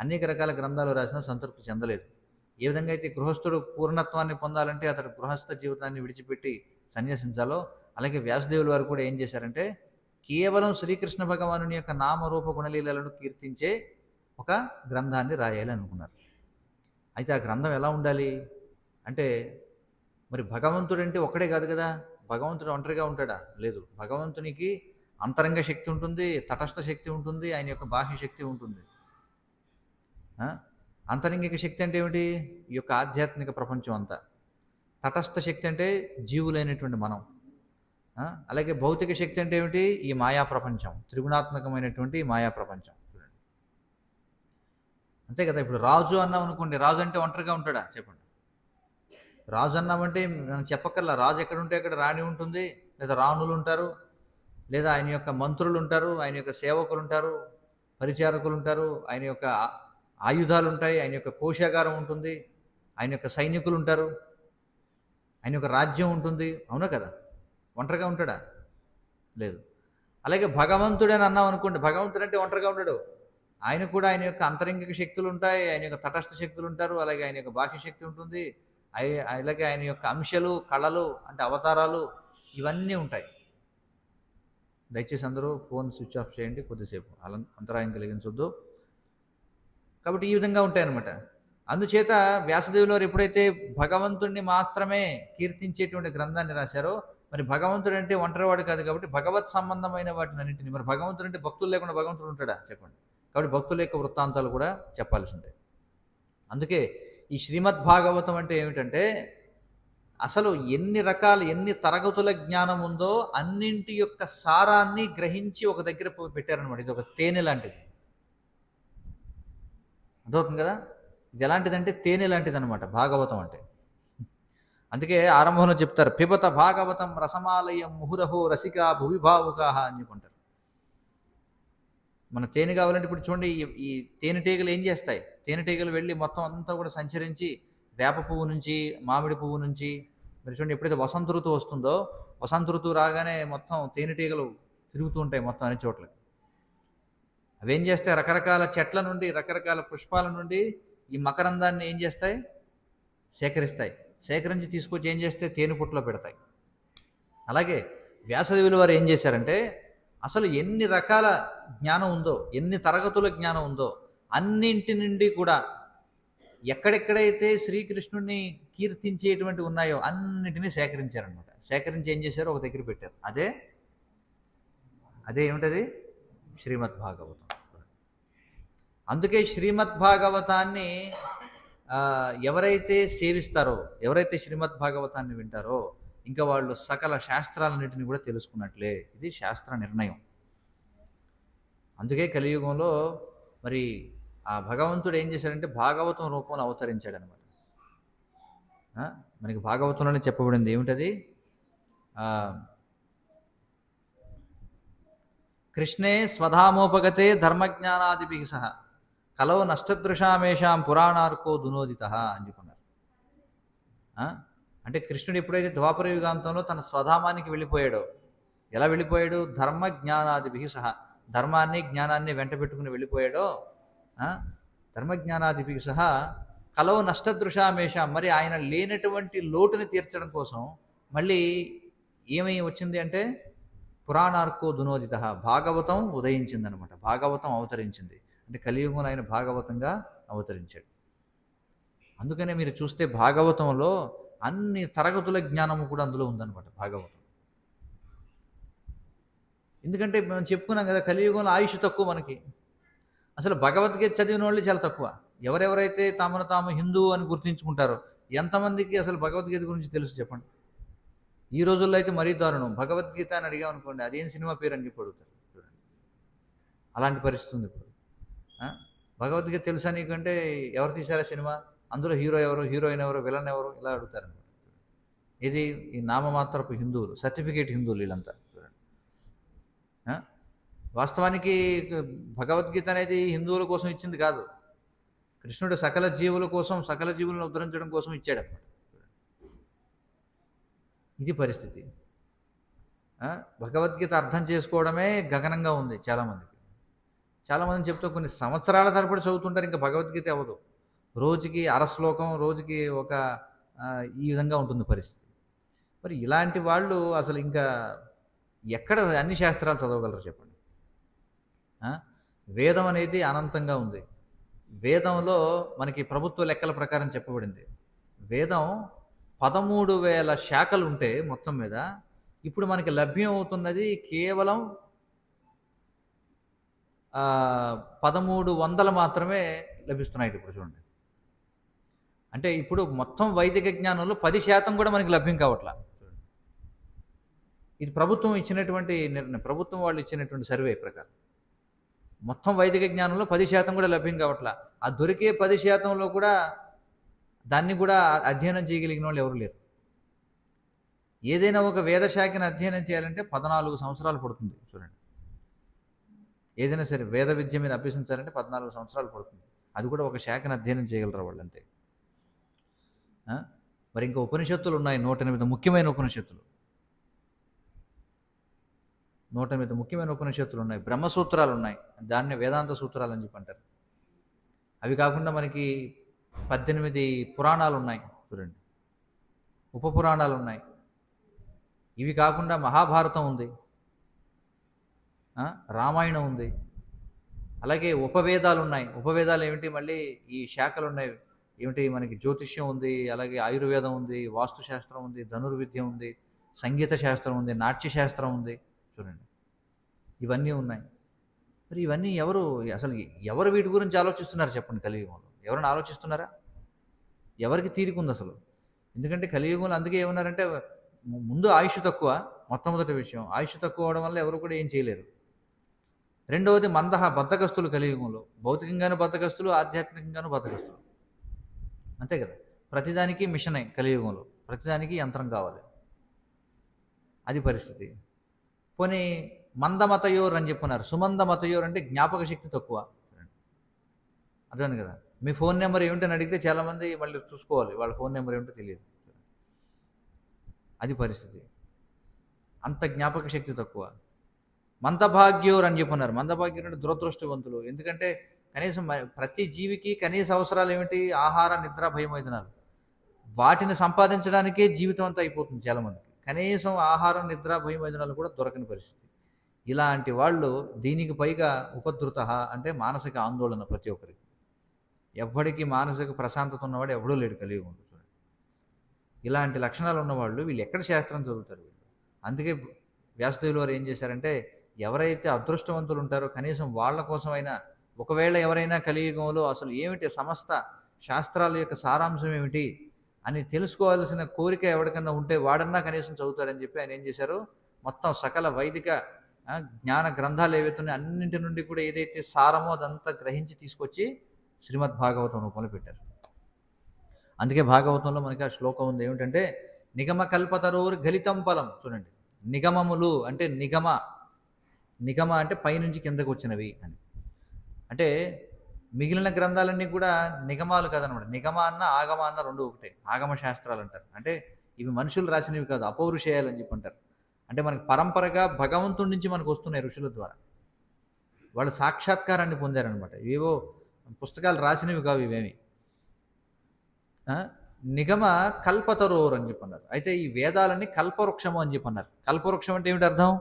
అనేక రకాల గ్రంథాలు రాసినా సంతృప్తి చెందలేదు. ఏ విధంగా అయితే గృహస్థుడు పూర్ణత్వాన్ని పొందాలంటే అతడు గృహస్థ జీవితాన్ని విడిచిపెట్టి సన్యసించాలో, అలాగే వ్యాసదేవుల వారు కూడా ఏం చేశారంటే కేవలం శ్రీకృష్ణ భగవానుని యొక్క నామరూప గుణలీలలను కీర్తించే ఒక గ్రంథాన్ని రాయాలి అనుకున్నారు. అయితే ఆ గ్రంథం ఎలా ఉండాలి అంటే, మరి భగవంతుడు అంటే ఒక్కడే కాదు కదా. భగవంతుడు ఒంటరిగా ఉంటాడా? లేదు. భగవంతునికి అంతరంగ శక్తి ఉంటుంది, తటస్థ శక్తి ఉంటుంది, ఆయన యొక్క బాహ్య శక్తి ఉంటుంది. అంతరంగిక శక్తి అంటే ఏమిటి? ఈ యొక్క ఆధ్యాత్మిక ప్రపంచం అంతా. తటస్థ శక్తి అంటే జీవులైనటువంటి మనం. అలాగే భౌతిక శక్తి అంటే ఏమిటి? ఈ మాయా ప్రపంచం, త్రిగుణాత్మకమైనటువంటి మాయా ప్రపంచం. చూడండి, అంతే కదా. ఇప్పుడు రాజు అన్నాం అనుకోండి, రాజు అంటే ఒంటరిగా ఉంటాడా? చెప్పండి. రాజు అన్నామంటే మనం చెప్పక్కర్లా, రాజు ఎక్కడ ఉంటే అక్కడ రాణి ఉంటుంది, లేదా రాణులు ఉంటారు, లేదా ఆయన యొక్క మంత్రులు ఉంటారు, ఆయన యొక్క సేవకులు ఉంటారు, పరిచారకులు ఉంటారు, ఆయన యొక్క ఆయుధాలు ఉంటాయి, ఆయన యొక్క కోశాగారం ఉంటుంది, ఆయన యొక్క సైనికులు ఉంటారు, ఆయన యొక్క రాజ్యం ఉంటుంది. అవునా కదా? ఒంటరిగా ఉంటాడా? లేదు. అలాగే భగవంతుడని అన్నాం అనుకోండి, భగవంతుడు అంటే ఒంటరిగా ఉంటాడు. ఆయన కూడా ఆయన యొక్క అంతరంగిక శక్తులు ఉంటాయి, ఆయన యొక్క తటస్థ శక్తులు ఉంటారు, అలాగే ఆయన యొక్క బాహ్య శక్తి ఉంటుంది, అలాగే ఆయన యొక్క అంశాలు, కళలు అంటే అవతారాలు, ఇవన్నీ ఉంటాయి. దయచేసి అందరూ ఫోన్ స్విచ్ ఆఫ్ చేయండి కొద్దిసేపు, అంతరాయం కలిగించొద్దు. కాబట్టి ఈ విధంగా ఉంటాయన్నమాట. అందుచేత వ్యాసదేవులు వారు ఎప్పుడైతే భగవంతుడిని మాత్రమే కీర్తించేటువంటి గ్రంథాన్ని రాశారో, మరి భగవంతుడు అంటే ఒంటరివాడు కాదు కాబట్టి భగవత్ సంబంధమైన వాటిని అన్నింటినీ, మరి భగవంతుడు అంటే భక్తులు లేకుండా భగవంతుడు ఉంటాడా? చెప్పండి. కాబట్టి భక్తుల యొక్క వృత్తాంతాలు కూడా చెప్పాల్సి ఉంటాయి. అందుకే ఈ శ్రీమద్ భాగవతం అంటే ఏమిటంటే, అసలు ఎన్ని తరగతుల జ్ఞానం ఉందో అన్నింటి యొక్క సారాన్ని గ్రహించి ఒక దగ్గర పెట్టారనమాట. ఇది ఒక తేనె లాంటిది. అర్థమవుతుంది కదా? ఇది ఎలాంటిదంటే తేనె లాంటిది అనమాట భాగవతం అంటే. అందుకే ఆరంభంలో చెప్తారు, పిబత భాగవతం రసమాలయం ముహురహో రసికా భువిభావుకాహ అని చెప్పుకుంటారు. మన తేనె కావాలంటే ఇప్పుడు చూడండి, ఈ తేనెటీగలు ఏం చేస్తాయి? తేనెటీగలు వెళ్ళి మొత్తం అంతా కూడా సంచరించి వేప పువ్వు నుంచి, మామిడి పువ్వు నుంచి, మరి చూడండి ఎప్పుడైతే వసంత ఋతువు వస్తుందో, వసంత ఋతువు రాగానే మొత్తం తేనెటీగలు తిరుగుతూ ఉంటాయి మొత్తం అన్ని చోట్లకి. అవేం చేస్తాయి? రకరకాల చెట్ల నుండి, రకరకాల పుష్పాల నుండి ఈ మకరందాన్ని ఏం చేస్తాయి? సేకరిస్తాయి. సేకరించి తీసుకొచ్చి ఏం చేస్తే తేనె పుట్టలో పెడతాయి. అలాగే వ్యాసదేవుల వారు ఏం చేశారంటే, అసలు ఎన్ని రకాల జ్ఞానం ఉందో, ఎన్ని తరగతుల జ్ఞానం ఉందో అన్నింటి నుండి కూడా ఎక్కడెక్కడైతే శ్రీకృష్ణుడిని కీర్తించేటువంటి ఉన్నాయో అన్నింటినీ సేకరించారనమాట. సేకరించి ఏం చేశారో ఒక దగ్గర పెట్టారు. అదే ఏమిటది? శ్రీమద్ భాగవతం. అందుకే శ్రీమద్భాగవతాన్ని ఎవరైతే సేవిస్తారో, ఎవరైతే శ్రీమద్భాగవతాన్ని వింటారో ఇంకా వాళ్ళు సకల శాస్త్రాలన్నిటిని కూడా తెలుసుకున్నట్లే. ఇది శాస్త్ర నిర్ణయం. అందుకే కలియుగంలో మరి ఆ భగవంతుడు ఏం చేశాడంటే భాగవతం రూపంలో అవతరించాడనమాట. మనకి భాగవతంలోనే చెప్పబడింది ఏమిటది? కృష్ణే స్వధామోపగతే ధర్మజ్ఞానాదిభిః సహ కలౌ నష్టదృశామేషాం పురాణార్కో దునోదిత అని చెప్పున్నారు. అంటే కృష్ణుడు ఎప్పుడైతే ద్వాపర యుగాంతంలో తన స్వధామానికి వెళ్ళిపోయాడో, ఎలా వెళ్ళిపోయాడు? ధర్మజ్ఞానాదిభిః సహ, ధర్మాన్ని జ్ఞానాన్ని వెంట పెట్టుకుని వెళ్ళిపోయాడో, ధర్మజ్ఞానాదిభిః సహ కలౌ నష్టదృశామేషాం, మరి ఆయన లేనటువంటి లోటుని తీర్చడం కోసం మళ్ళీ ఏమై వచ్చింది అంటే పురాణార్కో దునోదిత, భాగవతం ఉదయించిందనమాట. భాగవతం అవతరించింది. అంటే కలియుగంలో ఆయన భాగవతంగా అవతరించాడు. అందుకనే మీరు చూస్తే భాగవతంలో అన్ని తరగతుల జ్ఞానము కూడా అందులో ఉందన్నమాట భాగవతం. ఎందుకంటే మనం చెప్పుకున్నాం కదా, కలియుగంలో ఆయుష్ తక్కువ మనకి. అసలు భగవద్గీత చదివిన వాళ్ళు చాలా తక్కువ. ఎవరెవరైతే తమను తాము హిందువు అని గుర్తించుకుంటారో ఎంతమందికి అసలు భగవద్గీత గురించి తెలుసు చెప్పండి? ఈ రోజుల్లో అయితే మరీ దారుణం. భగవద్గీత అని అడిగామనుకోండి, అదేం సినిమా పేరు అని చెప్పి అడుగుతారు. చూడండి, అలాంటి పరిస్థితి ఉంది ఇప్పుడు. భగవద్గీత తెలుసా నీకంటే ఎవరు తీశారా సినిమా, అందులో హీరో ఎవరు, హీరోయిన్ ఎవరు, విలన్ ఎవరు, ఇలా అడుగుతారనమాట. ఇది ఈ నామమాత్రపు హిందువులు, సర్టిఫికేట్ హిందువులు వీళ్ళంతా. వాస్తవానికి భగవద్గీత అనేది హిందువుల కోసం ఇచ్చింది కాదు. కృష్ణుడు సకల జీవుల కోసం, సకల జీవులను ఉద్ధరించడం కోసం ఇచ్చాడన్నమాట. ఇది పరిస్థితి. భగవద్గీత అర్థం చేసుకోవడమే గగనంగా ఉంది చాలామందికి. చాలామంది చెప్తూ కొన్ని సంవత్సరాల తరబడి చదువుతుంటారు, ఇంకా భగవద్గీత అవ్వదు. రోజుకి అరశ్లోకం, రోజుకి ఒక ఈ విధంగా ఉంటుంది పరిస్థితి. మరి ఇలాంటి వాళ్ళు అసలు ఇంకా ఎక్కడ అన్ని శాస్త్రాలు చదవగలరు చెప్పండి? వేదం అనేది అనంతంగా ఉంది. వేదంలో మనకి ప్రభుత్వ లెక్కల ప్రకారం చెప్పబడింది. వేదం 13,000 శాఖలు ఉంటే మొత్తం మీద ఇప్పుడు మనకి లభ్యం అవుతున్నది కేవలం 1,300 మాత్రమే లభిస్తున్నాయి ఇప్పుడు చూడండి. అంటే ఇప్పుడు మొత్తం వైదిక జ్ఞానంలో 10% కూడా మనకి లభ్యం కావట్లా. ఇది ప్రభుత్వం ఇచ్చినటువంటి నిర్ణయం, ప్రభుత్వం వాళ్ళు ఇచ్చినటువంటి సర్వే ప్రకారం మొత్తం వైదిక జ్ఞానంలో 10% కూడా లభ్యం కావట్లా. ఆ దొరికే 10%లో కూడా దాన్ని కూడా అధ్యయనం చేయగలిగిన వాళ్ళు ఎవరు లేరు. ఏదైనా ఒక వేదశాఖను అధ్యయనం చేయాలంటే 14 సంవత్సరాలు పడుతుంది చూడండి. ఏదైనా సరే వేద విద్య మీద అభ్యసించాలంటే 14 సంవత్సరాలు పడుతుంది. అది కూడా ఒక శాఖను అధ్యయనం చేయగలరు వాళ్ళు అంతే. మరి ఇంకా ఉపనిషత్తులు ఉన్నాయి, 108 ముఖ్యమైన ఉపనిషత్తులు. 108 ముఖ్యమైన ఉపనిషత్తులు ఉన్నాయి. బ్రహ్మసూత్రాలు ఉన్నాయి, దాన్ని వేదాంత సూత్రాలు అని చెప్పి అంటారు. అవి కాకుండా మనకి 18 పురాణాలు ఉన్నాయి చూడండి, ఉపపురాణాలు ఉన్నాయి. ఇవి కాకుండా మహాభారతం ఉంది, రామాయణం ఉంది, అలాగే ఉపవేదాలు ఉన్నాయి. ఉపవేదాలు ఏమిటి? మళ్ళీ ఈ శాఖలు ఉన్నాయి ఏమిటి? మనకి జ్యోతిష్యం ఉంది, అలాగే ఆయుర్వేదం ఉంది, వాస్తుశాస్త్రం ఉంది, ధనుర్విద్య ఉంది, సంగీత శాస్త్రం ఉంది, నాట్యశాస్త్రం ఉంది చూడండి. ఇవన్నీ ఉన్నాయి. మరి ఇవన్నీ ఎవరు వీటి గురించి ఆలోచిస్తున్నారు చెప్పండి? కలియుగంలో ఎవరైనా ఆలోచిస్తున్నారా? ఎవరికి తీరికుంది అసలు? ఎందుకంటే కలియుగంలో అందుకే ఏమన్నారంటే ముందు ఆయుష్ తక్కువ, మొట్టమొదటి విషయం. ఆయుష్ తక్కువ అవడం వల్ల ఎవరు కూడా ఏం చేయలేరు. రెండవది బద్ధకస్తులు కలియుగంలో. భౌతికంగానూ బద్ధకస్తులు, ఆధ్యాత్మికంగానూ బద్ధకస్తులు. అంతే కదా, ప్రతిదానికి మిషనే కలియుగంలో, ప్రతిదానికి యంత్రం కావాలి. అది పరిస్థితి. పోనీ మందమతయోర్ అని చెప్పున్నారు. సుమందమతయోర్ అంటే జ్ఞాపక శక్తి తక్కువ. అర్థమైంది కదా. మీ ఫోన్ నెంబర్ ఏమిటని అడిగితే చాలామంది మళ్ళీ చూసుకోవాలి, వాళ్ళ ఫోన్ నెంబర్ ఏమిటో తెలియదు. అది పరిస్థితి. అంత జ్ఞాపక శక్తి తక్కువ. మందభాగ్యోర్ అని చెప్పున్నారు. మందభాగ్యోర్ అంటే దురదృష్టవంతులు. ఎందుకంటే కనీసం ప్రతి జీవికి కనీస అవసరాలు ఏమిటి? ఆహార, నిద్ర, భయమైదనాలు. వాటిని సంపాదించడానికే జీవితం అంతా అయిపోతుంది చాలామందికి. కనీసం ఆహారం, నిద్ర, భయమైదనాలు కూడా దొరకని పరిస్థితి. ఇలాంటి వాళ్ళు దీనికి పైగా ఉపద్రుత అంటే మానసిక ఆందోళన ప్రతి ఒక్కరికి. ఎవ్వడికి మానసిక ప్రశాంతత ఉన్నవాడు ఎవడూ లేడు కలియుగంలో. ఇలాంటి లక్షణాలు ఉన్నవాళ్ళు వీళ్ళు ఎక్కడ శాస్త్రం చదువుతారు వీళ్ళు? అందుకే వ్యాసదేవులు వారు ఏం చేశారంటే ఎవరైతే అదృష్టవంతులు ఉంటారో కనీసం వాళ్ళ కోసమైనా ఒకవేళ ఎవరైనా కలియుగంలో అసలు ఏమిటి సమస్త శాస్త్రాల యొక్క సారాంశం ఏమిటి అని తెలుసుకోవాల్సిన కోరిక ఎవరికన్నా ఉంటే వాడన్నా కనీసం చదువుతాడని చెప్పి ఆయన ఏం చేశారు, మొత్తం సకల వైదిక జ్ఞాన గ్రంథాలు ఏవైతున్నాయో అన్నింటి నుండి కూడా ఏదైతే సారమో అదంతా గ్రహించి తీసుకొచ్చి శ్రీమద్ భాగవతం రూపంలో పెట్టారు. అందుకే భాగవతంలో మనకి ఆ శ్లోకం ఉంది ఏమిటంటే, నిగమ కల్పతరోర్ గలితం ఫలం. చూడండి, నిగమములు అంటే నిగమ అంటే పైనుంచి కిందకు వచ్చినవి అని. అంటే మిగిలిన గ్రంథాలన్నీ కూడా నిగమాలు కాదనమాట. నిగమ అన్న ఆగమ అన్న రెండు ఒకటే. ఆగమ శాస్త్రాలు అంటారు. అంటే ఇవి మనుషులు రాసినవి కాదు, అపౌరుషేయాలు అని చెప్పి అంటారు. అంటే మనకి పరంపరగా భగవంతుడి నుంచి మనకు వస్తున్నాయి ఋషుల ద్వారా. వాళ్ళు సాక్షాత్కారాన్ని పొందారనమాట. ఇవేవో పుస్తకాలు రాసినవి కావు ఇవేమి. నిగమ కల్పతరోర్ అని చెప్పన్నారు. అయితే ఈ వేదాలని కల్పవృక్షము అని చెప్పన్నారు. కల్పవృక్షం అంటే ఏమిటి అర్థం?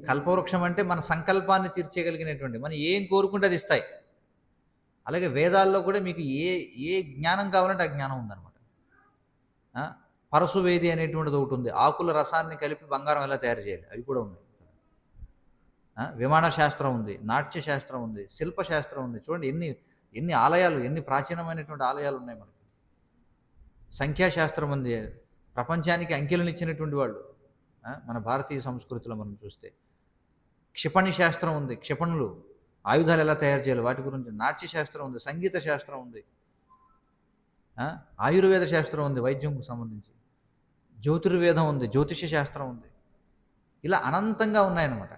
కల్పవృక్షం అంటే మన సంకల్పాన్ని తీర్చేయగలిగినటువంటి, మనం ఏం కోరుకుంటే అది ఇస్తాయి. అలాగే వేదాల్లో కూడా మీకు ఏ జ్ఞానం కావాలంటే ఆ జ్ఞానం ఉందన్నమాట. పరశువేది అనేటువంటిది ఒకటి ఉంది. ఆకుల రసాన్ని కలిపి బంగారం ఎలా తయారు చేయాలి అవి కూడా ఉన్నాయి. విమాన శాస్త్రం ఉంది, నాట్య శాస్త్రం ఉంది, శిల్పశాస్త్రం ఉంది. చూడండి ఎన్ని ఆలయాలు, ఎన్ని ప్రాచీనమైనటువంటి ఆలయాలు ఉన్నాయి మనకి. సంఖ్యాశాస్త్రం ఉంది, ప్రపంచానికి అంకెలను ఇచ్చినటువంటి వాళ్ళు మన భారతీయ సంస్కృతిలో మనం చూస్తే. క్షిపణి శాస్త్రం ఉంది, క్షిపణులు ఆయుధాలు ఎలా తయారు చేయాలి వాటి గురించి. నాట్య శాస్త్రం ఉంది, సంగీత శాస్త్రం ఉంది, ఆయుర్వేద శాస్త్రం ఉంది వైద్యంకు సంబంధించి, జ్యోతిర్వేదం ఉంది, జ్యోతిష శాస్త్రం ఉంది. ఇలా అనంతంగా ఉన్నాయన్నమాట.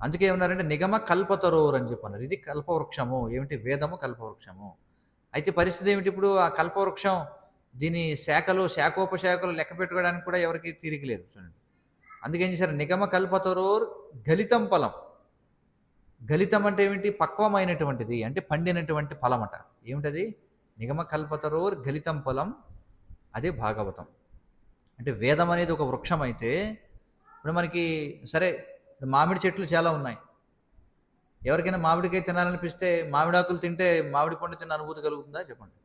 అందుకే ఏమన్నారంటే నిగమ కల్పతరోర్ అని చెప్పన్నారు. ఇది కల్పవృక్షము. ఏమిటి? వేదము కల్పవృక్షము. అయితే పరిస్థితి ఏమిటి ఇప్పుడు? ఆ కల్పవృక్షం దీని శాఖలు శాఖోపశాఖలు లెక్క పెట్టుకోవడానికి కూడా ఎవరికి తీరిక లేదు. చూడండి, అందుకేం చేశారు, నిగమ కల్పతరోర్ గలితం ఫలం. గలితం అంటే ఏమిటి? పక్వమైనటువంటిది, అంటే పండినటువంటి ఫలం అట. ఏమిటది? నిగమ కల్పతరోర్ గలితం ఫలం. అదే భాగవతం. అంటే వేదం అనేది ఒక వృక్షం అయితే, ఇప్పుడు మనకి సరే మామిడి చెట్లు చాలా ఉన్నాయి. ఎవరికైనా మామిడికాయ తినాలనిపిస్తే మామిడాకులు తింటే మామిడి పండు తిన్న అనుభూతి కలుగుతుందా చెప్పండి?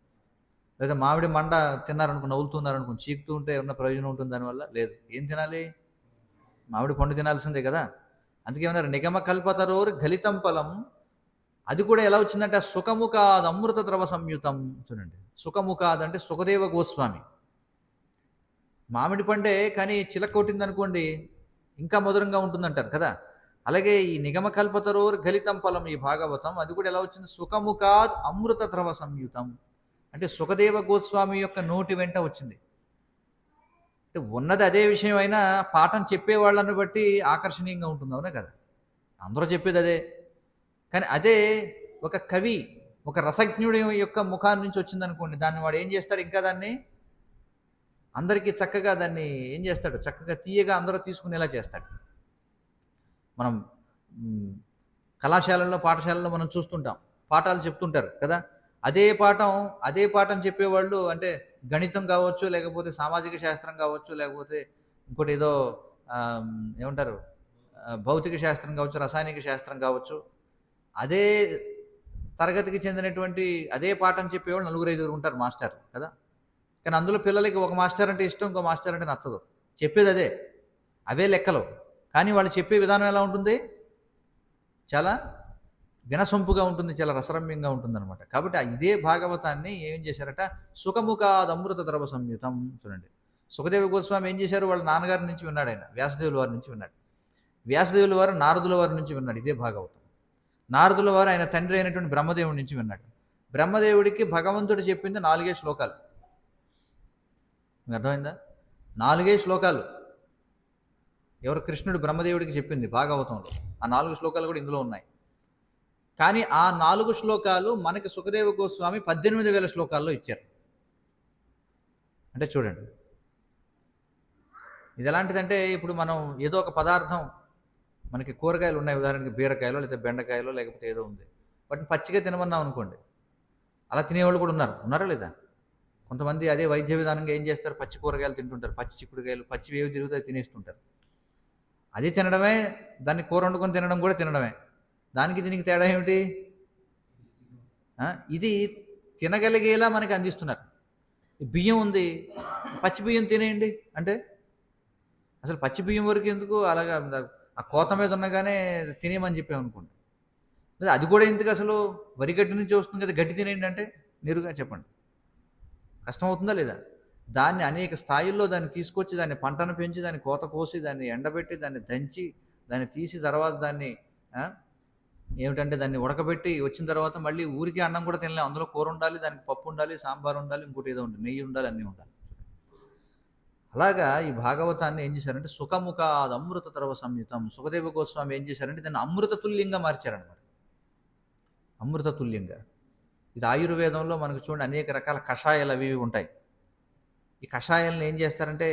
లేదా మామిడి మండ తిన్నారనుకో, నవ్వులుతున్నారనుకో, చీకుతూ ఉంటే ఏమన్నా ప్రయోజనం ఉంటుంది దానివల్ల? లేదు. ఏం తినాలి? మామిడి పండు తినాల్సిందే కదా. అందుకేమన్నారు, నిగమ కల్పతరోర్ గలితం ఫలం. అది కూడా ఎలా వచ్చిందంటే సుఖముఖాద్ అమృత ద్రవ సంయుతం. చూడండి, సుఖముఖాద్ అంటే సుఖదేవ గోస్వామి. మామిడి పండే కానీ చిలక కొట్టింది అనుకోండి ఇంకా మధురంగా ఉంటుందంటారు కదా. అలాగే ఈ నిగమ కల్పతరోర్ గలితం ఫలం ఈ భాగవతం, అది కూడా ఎలా వచ్చింది? సుఖముఖాద్ అమృత ద్రవ సంయుతం. అంటే సుఖదేవ గోస్వామి యొక్క నోటి వెంట వచ్చింది. అంటే ఉన్నది అదే విషయం అయినా పాఠం చెప్పేవాళ్ళని బట్టి ఆకర్షణీయంగా ఉంటుంది, అవునా కదా? అందరూ చెప్పేది అదే, కానీ అదే ఒక కవి, ఒక రసజ్ఞుడి యొక్క ముఖాన్ని నుంచి వచ్చిందనుకోండి, దాన్ని వాడు ఏం చేస్తాడు, ఇంకా దాన్ని అందరికీ చక్కగా దాన్ని ఏం చేస్తాడు, చక్కగా తీయగా అందరూ తీసుకునేలా చేస్తాడు. మనం కళాశాలల్లో పాఠశాలలో మనం చూస్తుంటాం, పాఠాలు చెప్తుంటారు కదా. అదే పాఠం చెప్పేవాళ్ళు, అంటే గణితం కావచ్చు, లేకపోతే సామాజిక శాస్త్రం కావచ్చు, లేకపోతే ఇంకోటి ఏదో ఏమంటారు భౌతిక శాస్త్రం కావచ్చు, రసాయనిక శాస్త్రం కావచ్చు, అదే తరగతికి చెందినటువంటి అదే పాఠం చెప్పేవాళ్ళు 4-5 ఉంటారు మాస్టర్ కదా. కానీ అందులో పిల్లలకి ఒక మాస్టర్ అంటే ఇష్టం, ఇంకో మాస్టర్ అంటే నచ్చదు. చెప్పేది అవే లెక్కలు, కానీ వాళ్ళు చెప్పే విధానం ఎలా ఉంటుంది? చాలా వినసొంపుగా ఉంటుంది, చాలా రసరమ్యంగా ఉంటుందన్నమాట. కాబట్టి ఇదే భాగవతాన్ని ఏం చేశారట, సుఖముఖాద్ అమృత ద్రవ సంయుతం. చూడండి, సుఖదేవ గోస్వామి ఏం చేశారు, వాళ్ళ నాన్నగారి నుంచి విన్నాడు, ఆయన వ్యాసదేవుల వారి నుంచి విన్నాడు. వ్యాసదేవుల వారు నారదుల వారి నుంచి విన్నాడు ఇదే భాగవతం. నారదుల వారు ఆయన తండ్రి అయినటువంటి బ్రహ్మదేవుడి నుంచి విన్నాడు. బ్రహ్మదేవుడికి భగవంతుడు చెప్పింది 4 శ్లోకాలు. మీకు అర్థమైందా? 4 శ్లోకాలు ఎవరు? కృష్ణుడు బ్రహ్మదేవుడికి చెప్పింది భాగవతంలో. ఆ 4 శ్లోకాలు కూడా ఇందులో ఉన్నాయి. కానీ ఆ 4 శ్లోకాలు మనకి సుఖదేవ గోస్వామి 18,000 శ్లోకాల్లో ఇచ్చారు. అంటే చూడండి, ఇది ఎలాంటిదంటే, ఇప్పుడు మనం ఏదో ఒక పదార్థం, మనకి కూరగాయలు ఉన్నాయి, ఉదాహరణకి బీరకాయలో లేదా బెండకాయలో లేకపోతే ఏదో ఉంది, వాటిని పచ్చిగా తినమన్నాం అనుకోండి, అలా తినేవాళ్ళు కూడా ఉన్నారా లేదా? కొంతమంది అదే వైద్య విధానంగా ఏం చేస్తారు, పచ్చి కూరగాయలు తింటుంటారు, పచ్చి చిక్కుడుకాయలు, పచ్చి వేవి తిరుగుతాయి తినేస్తుంటారు. అది తినడమే, దాన్ని కూర వండుకొని తినడం కూడా తినడమే. దానికి దీనికి తేడా ఏమిటి? ఇది తినగలిగేలా మనకి అందిస్తున్నారు. బియ్యం ఉంది, పచ్చి బియ్యం తినేయండి అంటే, అసలు పచ్చి బియ్యం వరకు ఎందుకు? అలాగా ఆ కోత మీద ఉండగానే తినేయమని చెప్పామనుకోండి, లేదా అది కూడా ఎందుకు అసలు వరిగడ్డి నుంచి వస్తుంది కదా, గడ్డి తినేయండి అంటే నేరుగా చెప్పండి, కష్టం అవుతుందా లేదా? దాన్ని అనేక స్థాయిల్లో దాన్ని తీసుకొచ్చి దాన్ని పంటను పెంచి దాన్ని కోత కోసి దాన్ని ఎండబెట్టి దాన్ని దంచి దాన్ని తీసి తర్వాత దాన్ని ఆ, ఏమిటంటే దాన్ని ఉడకబెట్టి వచ్చిన తర్వాత మళ్ళీ ఊరికే అన్నం కూడా తినలేం, అందులో కూర ఉండాలి, దానికి పప్పు ఉండాలి, సాంబార్ ఉండాలి, ఇంకోటి ఏదో ఉండాలి, నెయ్యి ఉండాలి, అన్నీ ఉండాలి. అలాగా ఈ భాగవతాన్ని ఏం చేశారంటే సుఖముఖాద్ అమృత తరవ సంయుతం, సుఖదేవ గోస్వామి ఏం చేశారంటే దాన్ని అమృత తుల్యంగా మార్చారనమాట. అమృత తుల్యంగా. ఇది ఆయుర్వేదంలో మనకు చూడండి అనేక రకాల కషాయాలు అవి ఇవి ఉంటాయి. ఈ కషాయాలను ఏం చేస్తారంటే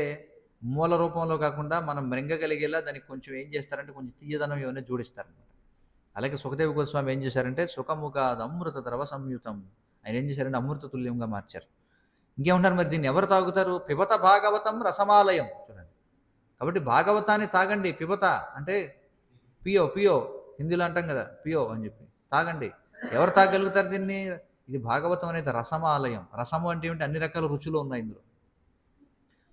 మూల రూపంలో కాకుండా మనం మృంగగలిగేలా దానికి కొంచెం ఏం చేస్తారంటే కొంచెం తీయదనం ఏమైనా జోడిస్తారనమాట. అలాగే సుఖదేవ గోస్వామి ఏం చేశారంటే సుఖముఖాద్ అమృత ద్రవ సంయుతం, ఆయన ఏం చేశారంటే అమృత తుల్యంగా మార్చారు. ఇంకేమంటారు మరి దీన్ని ఎవరు తాగుతారు? పిబత భాగవతం రసమాలయం. చూడండి, కాబట్టి భాగవతాన్ని తాగండి. పిబత అంటే పియో పియో, హిందీలో అంటాం కదా పియో అని చెప్పి, తాగండి. ఎవరు తాగలుగుతారు దీన్ని? ఇది భాగవతం అనేది రసమాలయం. రసము అంటే ఏమిటి? అన్ని రకాల రుచులు ఉన్నాయి ఇందులో.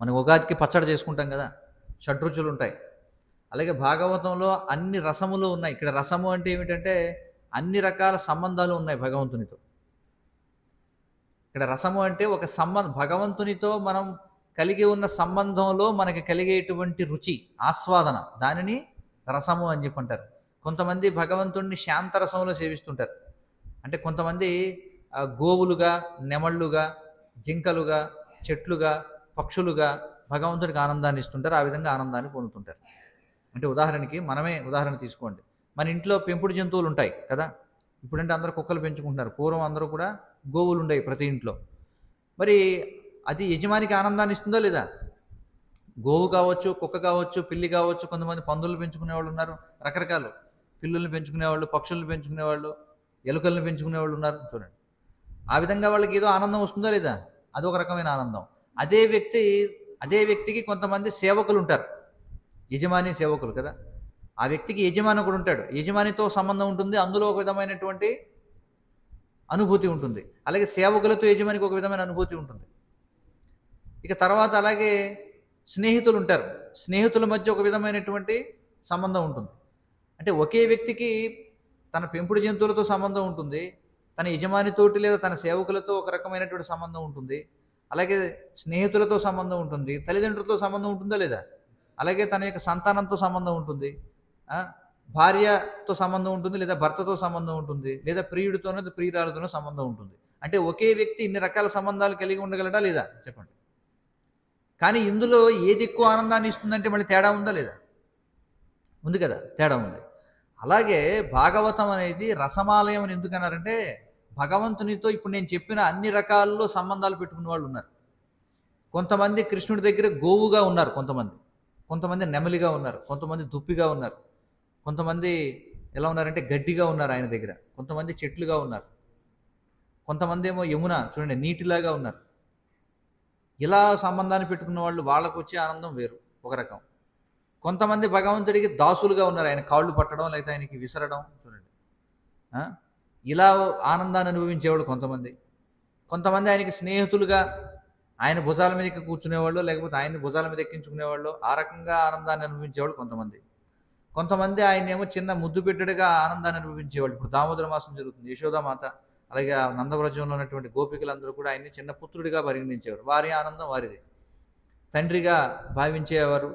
మనం ఉగాదికి పచ్చడి చేసుకుంటాం కదా, షడ్రుచులు ఉంటాయి. అలాగే భాగవతంలో అన్ని రసములు ఉన్నాయి. ఇక్కడ రసము అంటే ఏమిటంటే అన్ని రకాల సంబంధాలు ఉన్నాయి భగవంతునితో. ఇక్కడ రసము అంటే ఒక భగవంతునితో మనం కలిగి ఉన్న సంబంధంలో మనకి కలిగేటువంటి రుచి, ఆస్వాదన, దానిని రసము అని చెప్పి అంటారు. కొంతమంది భగవంతుణ్ణి శాంతరసంలో సేవిస్తుంటారు. అంటే కొంతమంది గోవులుగా, నెమళ్ళుగా, జింకలుగా, చెట్లుగా, పక్షులుగా భగవంతుడికి ఆనందాన్ని ఇస్తుంటారు. ఆ విధంగా ఆనందాన్ని పొందుతుంటారు. అంటే ఉదాహరణకి మనమే ఉదాహరణ తీసుకోండి. మన ఇంట్లో పెంపుడు జంతువులు ఉంటాయి కదా. ఇప్పుడంటే అందరూ కుక్కలు పెంచుకుంటున్నారు. పూర్వం అందరూ కూడా గోవులు ఉండేవి ప్రతి ఇంట్లో. మరి అది యజమానికి ఆనందాన్ని ఇస్తుందా లేదా? గోవు కావచ్చు, కుక్క కావచ్చు, పిల్లి కావచ్చు, కొంతమంది పందులు పెంచుకునే వాళ్ళు ఉన్నారు, రకరకాలు పిల్లుల్ని పెంచుకునేవాళ్ళు, పక్షుల్ని పెంచుకునేవాళ్ళు, ఎలుకల్ని పెంచుకునేవాళ్ళు ఉన్నారు. చూడండి, ఆ విధంగా వాళ్ళకి ఏదో ఆనందం వస్తుందా లేదా? అదొక రకమైన ఆనందం. అదే వ్యక్తికి కొంతమంది సేవకులు ఉంటారు, యజమాని సేవకులు కదా. ఆ వ్యక్తికి యజమాని కూడా ఉంటాడు, యజమానితో సంబంధం ఉంటుంది, అందులో ఒక విధమైనటువంటి అనుభూతి ఉంటుంది. అలాగే సేవకులతో యజమానికి ఒక విధమైన అనుభూతి ఉంటుంది. ఇక తర్వాత అలాగే స్నేహితులు ఉంటారు, స్నేహితుల మధ్య ఒక విధమైనటువంటి సంబంధం ఉంటుంది. అంటే ఒకే వ్యక్తికి తన పెంపుడు జంతువులతో సంబంధం ఉంటుంది, తన యజమానితోటి లేదా తన సేవకులతో ఒక రకమైనటువంటి సంబంధం ఉంటుంది, అలాగే స్నేహితులతో సంబంధం ఉంటుంది, తల్లిదండ్రులతో సంబంధం ఉంటుందా లేదా? అలాగే తన యొక్క సంతానంతో సంబంధం ఉంటుంది, భార్యతో సంబంధం ఉంటుంది, లేదా భర్తతో సంబంధం ఉంటుంది, లేదా ప్రియుడితోనో ప్రియురాలతోనో సంబంధం ఉంటుంది. అంటే ఒకే వ్యక్తి ఇన్ని రకాల సంబంధాలు కలిగి ఉండగలడా లేదా చెప్పండి. కానీ ఇందులో ఏది ఎక్కువ ఆనందాన్ని ఇస్తుందంటే మళ్ళీ తేడా ఉందా లేదా? ఉంది కదా, తేడా ఉంది. అలాగే భాగవతం అనేది రసమాలయం అని ఎందుకన్నారంటే భగవంతునితో ఇప్పుడు నేను చెప్పిన అన్ని రకాల్లో సంబంధాలు పెట్టుకున్న వాళ్ళు ఉన్నారు. కొంతమంది కృష్ణుడి దగ్గర గోవుగా ఉన్నారు, కొంతమంది నెమలిగా ఉన్నారు, కొంతమంది దుప్పిగా ఉన్నారు, కొంతమంది ఎలా ఉన్నారంటే గడ్డిగా ఉన్నారు ఆయన దగ్గర, కొంతమంది చెట్లుగా ఉన్నారు, కొంతమంది ఏమో యమున చూడండి నీటిలాగా ఉన్నారు. ఇలా సంబంధాన్ని పెట్టుకున్న వాళ్ళు, వాళ్ళకు వచ్చే ఆనందం వేరు ఒక రకం. కొంతమంది భగవంతుడికి దాసులుగా ఉన్నారు, ఆయన కాళ్ళు పట్టడం లేకపోతే ఆయనకి విసరడం చూడండి, ఇలా ఆనందాన్ని అనుభవించేవాళ్ళు కొంతమంది ఆయనకి స్నేహితులుగా ఆయన భుజాల మీదకి కూర్చునేవాళ్ళు, లేకపోతే ఆయన్ని భుజాల మీద ఎక్కించుకునేవాళ్ళు, ఆ రకంగా ఆనందాన్ని అనుభవించేవాళ్ళు కొంతమంది ఆయన ఏమో చిన్న ముద్దు పెట్టడుగా ఆనందాన్ని అనుభవించేవాళ్ళు. ఇప్పుడు దామోదర మాసం జరుగుతుంది, యశోదామాత అలాగే నందవ్రజంలో ఉన్నటువంటి గోపికలందరూ కూడా ఆయన్ని చిన్న పుత్రుడిగా పరిగణించేవారు. వారి ఆనందం వారిది. తండ్రిగా భావించేవారు,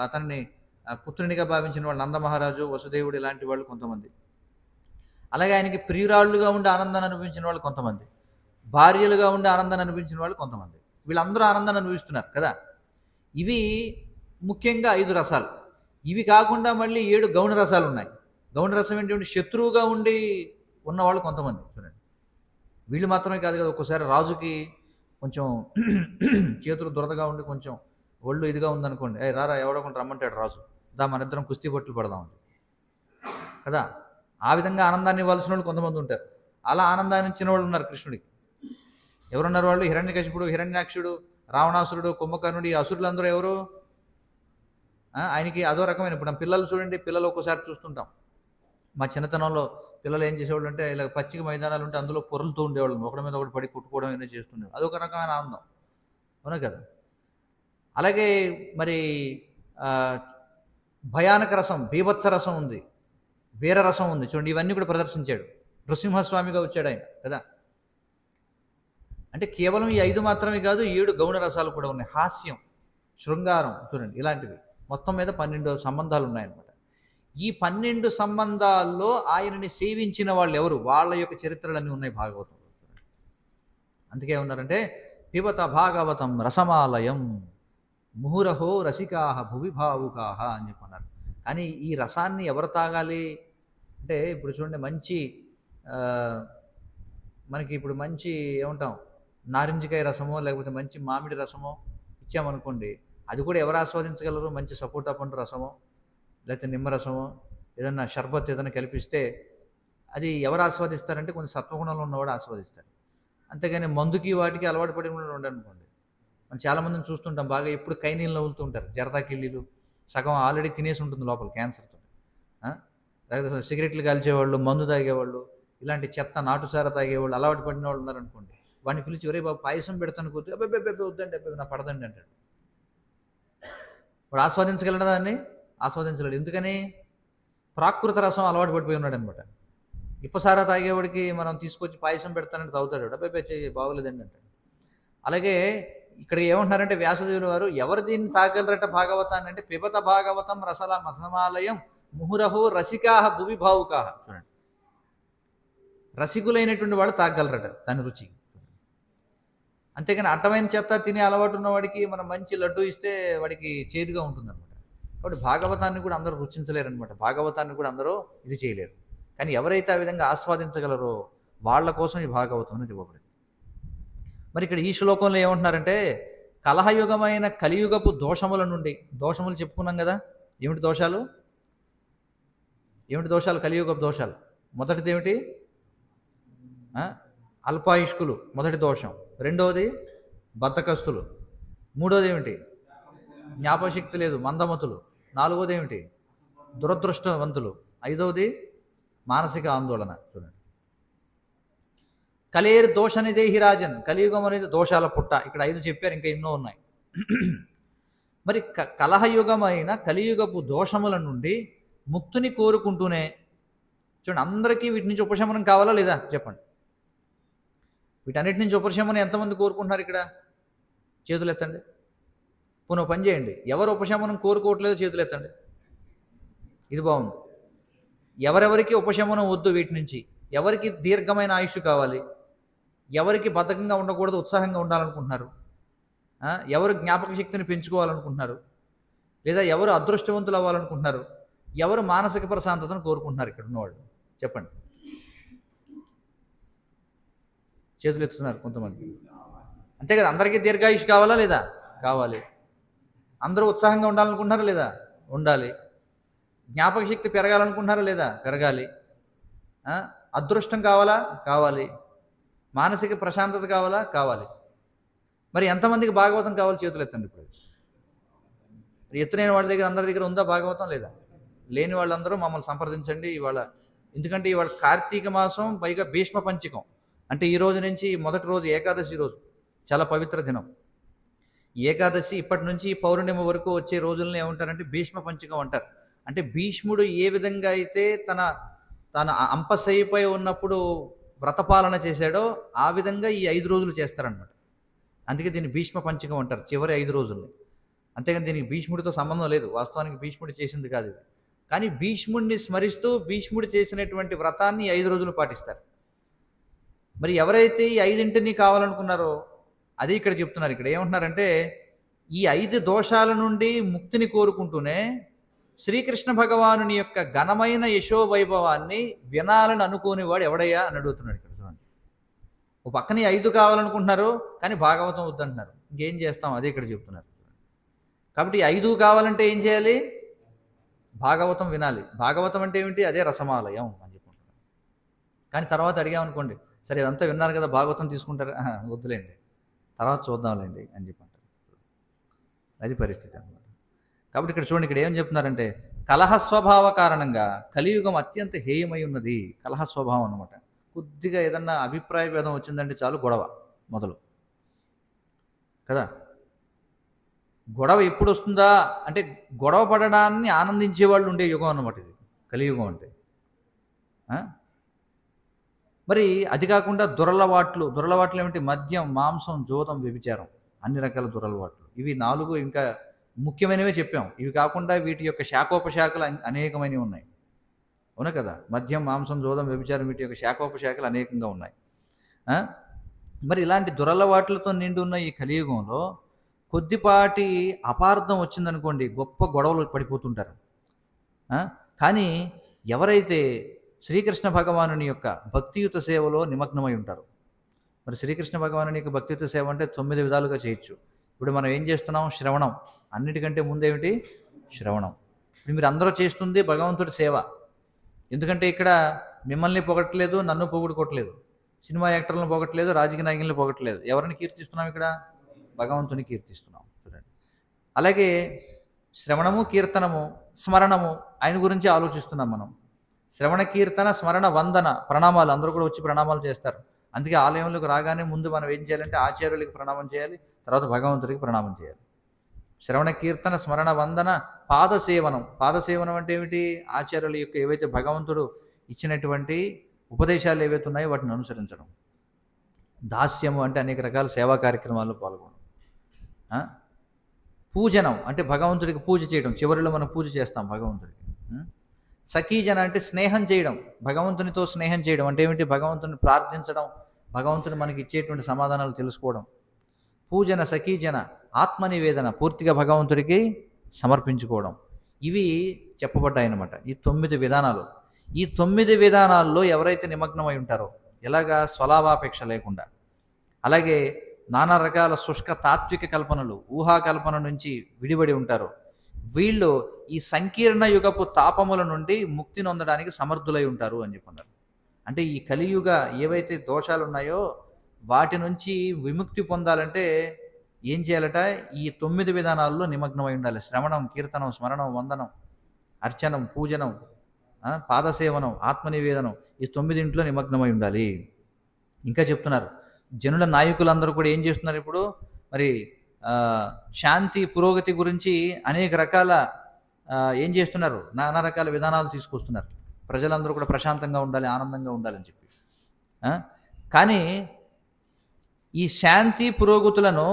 అతన్ని పుత్రునిగా భావించిన వాళ్ళు నందమహారాజు, వసుదేవుడు ఇలాంటి వాళ్ళు కొంతమంది. అలాగే ఆయనకి ప్రియురాళ్ళుగా ఉండి ఆనందాన్ని అనుభవించిన వాళ్ళు కొంతమంది, భార్యలుగా ఉండి ఆనందాన్ని అనుభవించిన వాళ్ళు కొంతమంది. వీళ్ళందరూ ఆనందాన్ని అనుభవిస్తున్నారు కదా. ఇవి ముఖ్యంగా 5 రసాలు. ఇవి కాకుండా మళ్ళీ 7 గౌణ రసాలు ఉన్నాయి. గౌణ రసం ఏంటంటే శత్రువుగా ఉండి ఉన్నవాళ్ళు కొంతమంది చూడండి. వీళ్ళు మాత్రమే కాదు కదా, ఒక్కోసారి రాజుకి కొంచెం చేతులు దురదగా ఉండి కొంచెం ఒళ్ళు ఇదిగా ఉందనుకోండి, రారా ఎవడో కొంత రమ్మంటాడు రాజు, మన ఇద్దరం కుస్తీ పట్లు పడదాం కదా. ఆ విధంగా ఆనందాన్ని ఇవ్వాల్సిన వాళ్ళు కొంతమంది ఉంటారు. అలా ఆనందాన్ని ఇచ్చిన వాళ్ళు ఉన్నారు కృష్ణుడికి. ఎవరున్నారు వాళ్ళు? హిరణ్యకశిపుడు, హిరణ్యాక్షుడు, రావణాసురుడు, కుంభకర్ణుడు, ఈ అసురులందరూ ఎవరు? ఆయనకి అదో రకమైన. ఇప్పుడు పిల్లలు చూడండి, పిల్లలు ఒక్కోసారి చూస్తుంటాం, మా చిన్నతనంలో పిల్లలు ఏం చేసేవాళ్ళు అంటే ఇలా పచ్చిక మైదానాలు ఉంటే అందులో పొరలుతూ ఉండేవాళ్ళు, ఒకటి మీద ఒకటి పడి కొట్టుకోవడం ఏమైనా చేస్తుండేవాళ్ళు. అదొక రకమైన ఆనందం, అవునా కదా. అలాగే మరి భయానక రసం, బీభత్స రసం ఉంది, వీరరసం ఉంది. చూడండి, ఇవన్నీ కూడా ప్రదర్శించాడు. నృసింహస్వామిగా వచ్చాడు ఆయన కదా. అంటే కేవలం ఈ 5 మాత్రమే కాదు, 7 గౌణ రసాలు కూడా ఉన్నాయి. హాస్యం, శృంగారం, చూడండి ఇలాంటివి మొత్తం మీద 12 సంబంధాలు ఉన్నాయన్నమాట. ఈ 12 సంబంధాల్లో ఆయనని సేవించిన వాళ్ళు ఎవరు, వాళ్ళ యొక్క చరిత్రలన్నీ ఉన్నాయి భాగవతంలో. అందుకే ఉన్నారంటే పిబత భాగవతం రసమాలయం ముహురహో రసికాహ భువి భావుకాహ అని చెప్పన్నారు. కానీ ఈ రసాన్ని ఎవరు తాగాలి అంటే, ఇప్పుడు చూడండి మంచి మనకి ఇప్పుడు మంచి ఏమంటాం, నారింజకాయ రసమో లేకపోతే మంచి మామిడి రసమో ఇచ్చామనుకోండి, అది కూడా ఎవరు ఆస్వాదించగలరు? మంచి సపోటా పండు రసమో లేకపోతే నిమ్మరసమో ఏదన్నా షర్బత్ ఏదైనా కల్పిస్తే అది ఎవరు ఆస్వాదిస్తారంటే కొంచెం సత్వగుణంలో ఉన్నవాడు ఆస్వాదిస్తారు. అంతేగాని మందుకి వాటికి అలవాటు పడి ఉండనుకోండి, మనం చాలామందిని చూస్తుంటాం, బాగా ఎప్పుడు కైనీళ్ళు నవ్వులుతూ ఉంటారు, జరదా కిళ్ళీలు, సగం ఆల్రెడీ తినేసి ఉంటుంది లోపల క్యాన్సర్తో. లేకపోతే సిగరెట్లు కాల్చేవాళ్ళు, మందు తాగేవాళ్ళు, ఇలాంటి చెత్త నాటుసార తాగేవాళ్ళు, అలవాటు పడిన వాళ్ళు ఉన్నారనుకోండి, వాడిని పిలిచి ఒరే బాబు పాయసం పెడతాను కూర్చో, అబ్బాయి వద్దండి, అబ్బాయి నా పడదండి అంటాడు. వాడు ఆస్వాదించగలడా దాన్ని? ఆస్వాదించలేడు. ఎందుకని? ప్రాకృత రసం అలవాటు పడిపోయి ఉన్నాడు అనమాట. ఇప్పసారా తాగేవాడికి మనం తీసుకొచ్చి పాయసం పెడతానంటే తాగుతాడు, అబ్బాయి చేయి బాగోలేదండి అంటాడు. అలాగే ఇక్కడ ఏమంటున్నారంటే వ్యాసదేవుల వారు, ఎవరు దీన్ని తాగలరట భాగవతాన్ని అంటే, పిబత భాగవతం రసమాలయం ముహురహో రసికాహ భువి భావుకాహ. చూడండి, రసికులైనటువంటి వాడు తాగలరట దాని రుచి. అంతేగాని అడ్డమైన చెత్త తినే అలవాటు ఉన్నవాడికి మనం మంచి లడ్డు ఇస్తే వాడికి చేదుగా ఉంటుందన్నమాట. కాబట్టి భాగవతాన్ని కూడా అందరూ రుచించలేరు అనమాట, భాగవతాన్ని కూడా అందరూ ఇది చేయలేరు. కానీ ఎవరైతే ఆ విధంగా ఆస్వాదించగలరో వాళ్ళ కోసం ఈ భాగవతం అనేది ఇవ్వబడింది. మరి ఇక్కడ ఈ శ్లోకంలో ఏమంటున్నారంటే, కలహయుగమైన కలియుగపు దోషముల నుండి, దోషములు చెప్పుకున్నాం కదా, ఏమిటి దోషాలు? ఏమిటి దోషాలు? కలియుగపు దోషాలు. మొదటిది ఏమిటి? అల్పాయుష్కులు, మొదటి దోషం. రెండవది బద్ధకస్తులు. మూడోది ఏమిటి? జ్ఞాపశక్తి లేదు, మందమతులు. నాలుగోది ఏమిటి? దురదృష్టవంతులు. ఐదవది మానసిక ఆందోళన. చూడండి, కలేరు దోషనిదేహి రాజన్, కలియుగం అనేది దోషాల పుట్ట. ఇక్కడ 5 చెప్పారు, ఇంకా ఎన్నో ఉన్నాయి. మరి కలహయుగమైన కలియుగపు దోషముల నుండి ముక్తిని కోరుకుంటూనే, చూడండి అందరికీ వీటి నుంచి ఉపశమనం కావాలా లేదా చెప్పండి? వీటన్నిటి నుంచి ఉపశమనం ఎంతమంది కోరుకుంటున్నారు ఇక్కడ? చేతులు ఎత్తండి. పునః పని చేయండి, ఎవరు ఉపశమనం కోరుకోవట్లేదో చేతులు ఎత్తండి. ఇది బాగుంది. ఎవరెవరికి ఉపశమనం వద్దు వీటి నుంచి, ఎవరికి దీర్ఘమైన ఆయుష్ కావాలి, ఎవరికి బద్ధకంగా ఉండకూడదు ఉత్సాహంగా ఉండాలనుకుంటున్నారు, ఎవరు జ్ఞాపక శక్తిని పెంచుకోవాలనుకుంటున్నారు, లేదా ఎవరు అదృష్టవంతులు అవ్వాలనుకుంటున్నారు, ఎవరు మానసిక ప్రశాంతతను కోరుకుంటున్నారు ఇక్కడ ఉన్నవాళ్ళు చెప్పండి? చేతులు ఎత్తుతున్నారు కొంతమంది. అంతే కదా, అందరికీ దీర్ఘాయుష్ కావాలా లేదా? కావాలి. అందరూ ఉత్సాహంగా ఉండాలనుకుంటున్నారా లేదా? ఉండాలి. జ్ఞాపక శక్తి పెరగాలనుకుంటున్నారా లేదా? పెరగాలి. అదృష్టం కావాలా? కావాలి. మానసిక ప్రశాంతత కావాలా? కావాలి. మరి ఎంతమందికి భాగవతం కావాలి? చేతులు ఎత్తండి. ఇప్పుడు ఎత్తులేని వాళ్ళ దగ్గర అందరి దగ్గర ఉందా భాగవతం? లేదా? లేని వాళ్ళందరూ మమ్మల్ని సంప్రదించండి ఇవాళ. ఎందుకంటే ఇవాళ కార్తీక మాసం, పైగా భీష్మ పంచకం. అంటే ఈ రోజు నుంచి మొదటి రోజు ఏకాదశి రోజు, చాలా పవిత్ర దినం. ఏకాదశి ఇప్పటి నుంచి పౌర్ణిమ వరకు వచ్చే రోజులను ఏమంటారంటే భీష్మ పంచకం అంటారు. అంటే భీష్ముడు ఏ విధంగా అయితే తన అంపశయ్యపై ఉన్నప్పుడు వ్రతపాలన చేశాడో ఆ విధంగా ఈ 5 రోజులు చేస్తారనమాట. అందుకే దీన్ని భీష్మ పంచకం అంటారు, చివరి 5 రోజుల్ని. అంతేగాని దీనికి భీష్ముడితో సంబంధం లేదు, వాస్తవానికి భీష్ముడు చేసింది కాదు ఇది. కానీ భీష్ముడిని స్మరిస్తూ భీష్ముడు చేసినటువంటి వ్రతాన్ని 5 రోజులు పాటిస్తారు. మరి ఎవరైతే ఈ 5ంటిని కావాలనుకున్నారో అది ఇక్కడ చెప్తున్నారు. ఇక్కడ ఏమంటున్నారంటే, ఈ 5 దోషాల నుండి ముక్తిని కోరుకుంటూనే శ్రీకృష్ణ భగవానుని యొక్క ఘనమైన యశోవైభవాన్ని వినాలని అనుకోనివాడు ఎవడయ్యా అని అడుగుతున్నాడు ఇక్కడ. చూడండి, ఒక పక్కన 5 కావాలనుకుంటున్నారు కానీ భాగవతం వద్దంటున్నారు. ఇంకేం చేస్తాం? అదే ఇక్కడ చెప్తున్నారు. కాబట్టి 5 కావాలంటే ఏం చేయాలి? భాగవతం వినాలి. భాగవతం అంటే ఏమిటి? అదే రసమాలయం అని చెప్పుకుంటున్నాను. కానీ తర్వాత అడిగామనుకోండి, సరే ఇదంతా విన్నారు కదా భాగవతం తీసుకుంటారా? వద్దులేండి, తర్వాత చూద్దాంలేండి అని చెప్పంటారు. అది పరిస్థితి అన్నమాట. కాబట్టి ఇక్కడ చూడండి, ఇక్కడ ఏం చెప్తున్నారంటే, కలహస్వభావ కారణంగా కలియుగం అత్యంత హేయమై ఉన్నది. కలహస్వభావం అన్నమాట. కొద్దిగా ఏదన్నా అభిప్రాయ భేదం వచ్చిందంటే చాలు గొడవ మొదలు కదా. గొడవ ఎప్పుడు వస్తుందా అంటే గొడవ పడడాన్ని ఆనందించే వాళ్ళు ఉండే యుగం అన్నమాట ఇది కలియుగం అంటే. మరి అది కాకుండా దురలవాట్లు ఏమిటి? మద్యం, మాంసం, జూదం, వ్యభిచారం, అన్ని రకాల దురలవాట్లు. ఇవి 4 ఇంకా ముఖ్యమైనవే చెప్పాం. ఇవి కాకుండా వీటి యొక్క శాఖోపశాఖలు అనేకమైనవి ఉన్నాయి. అవునా కదా? మద్యం, మాంసం, జూదం, వ్యభిచారం వీటి యొక్క శాఖోపశాఖలు అనేకంగా ఉన్నాయి. మరి ఇలాంటి దురలవాట్లతో నిండి ఉన్న ఈ కలియుగంలో కొద్దిపాటి అపార్థం వచ్చిందనుకోండి, గొప్ప గొడవలు పడిపోతుంటారు. కానీ ఎవరైతే శ్రీకృష్ణ భగవానుని యొక్క భక్తియుత సేవలో నిమగ్నమై ఉంటారు. మరి శ్రీకృష్ణ భగవానుని యొక్క భక్తియుత సేవ అంటే 9 విధాలుగా చేయొచ్చు. ఇప్పుడు మనం ఏం చేస్తున్నాం? శ్రవణం. అన్నిటికంటే ముందేమిటి? శ్రవణం. ఇప్పుడు మీరు అందరూ చేస్తుంది భగవంతుడి సేవ. ఎందుకంటే ఇక్కడ మిమ్మల్ని పొగట్లేదు, నన్ను పొగుడుకోవట్లేదు, సినిమా యాక్టర్లను పొగట్లేదు, రాజకీయ నాయకులను పొగట్లేదు. ఎవరిని కీర్తిస్తున్నాం? ఇక్కడ భగవంతుని కీర్తిస్తున్నాం. చూడండి. అలాగే శ్రవణము, కీర్తనము, స్మరణము, ఆయన గురించి ఆలోచిస్తున్నాం మనం. శ్రవణ, కీర్తన, స్మరణ, వందన, ప్రణామాలు. అందరూ కూడా వచ్చి ప్రణామాలు చేస్తారు. అందుకే ఆలయంలోకి రాగానే ముందు మనం ఏం చేయాలంటే ఆచార్యులకి ప్రణామం చేయాలి, తర్వాత భగవంతుడికి ప్రణామం చేయాలి. శ్రవణ, కీర్తన, స్మరణ, వందన, పాదసేవనం. పాదసేవనం అంటే ఏమిటి? ఆచార్యుల యొక్క ఏవైతే భగవంతుడు ఇచ్చినటువంటి ఉపదేశాలు ఏవైతే ఉన్నాయో వాటిని అనుసరించడం. దాస్యము అంటే అనేక రకాల సేవా కార్యక్రమాల్లో పాల్గొనడం. పూజనం అంటే భగవంతుడికి పూజ చేయడం. చివరిలో మనం పూజ చేస్తాం భగవంతుడికి. సఖీజన అంటే స్నేహం చేయడం, భగవంతునితో స్నేహం చేయడం. అంటే ఏమిటి? భగవంతుని ప్రార్థించడం, భగవంతుని మనకి ఇచ్చేటువంటి సమాధానాలు తెలుసుకోవడం. పూజన, సఖీజన, ఆత్మనివేదన, పూర్తిగా భగవంతుడికి సమర్పించుకోవడం. ఇవి చెప్పబడ్డాయన్నమాట, ఈ 9 విధానాలు. ఈ 9 విధానాల్లో ఎవరైతే నిమగ్నమై ఉంటారో, ఎలాగా? స్వలాభాపేక్ష లేకుండా, అలాగే నానా రకాల శుష్క తాత్విక కల్పనలు, ఊహాకల్పన నుంచి విడిపడి ఉంటారో, వీళ్ళు ఈ సంకీర్ణ యుగపు తాపముల నుండి ముక్తి నొందడానికి సమర్థులై ఉంటారు అని చెప్పన్నారు. అంటే ఈ కలియుగ ఏవైతే దోషాలు ఉన్నాయో వాటి నుంచి విముక్తి పొందాలంటే ఏం చేయాలట? ఈ 9 విధానాల్లో నిమగ్నమై ఉండాలి. శ్రవణం, కీర్తనం, స్మరణం, వందనం, అర్చనం, పూజనం, పాదసేవనం, ఆత్మనివేదనం, ఈ 9 నిమగ్నమై ఉండాలి. ఇంకా చెప్తున్నారు, జనుల నాయకులందరూ కూడా ఏం చేస్తున్నారు ఇప్పుడు? మరి శాంతి, పురోగతి గురించి అనేక రకాల ఏం చేస్తున్నారు? నానా రకాల విధానాలు తీసుకొస్తున్నారు. ప్రజలందరూ కూడా ప్రశాంతంగా ఉండాలి, ఆనందంగా ఉండాలని చెప్పి. కానీ ఈ శాంతి పురోగతులను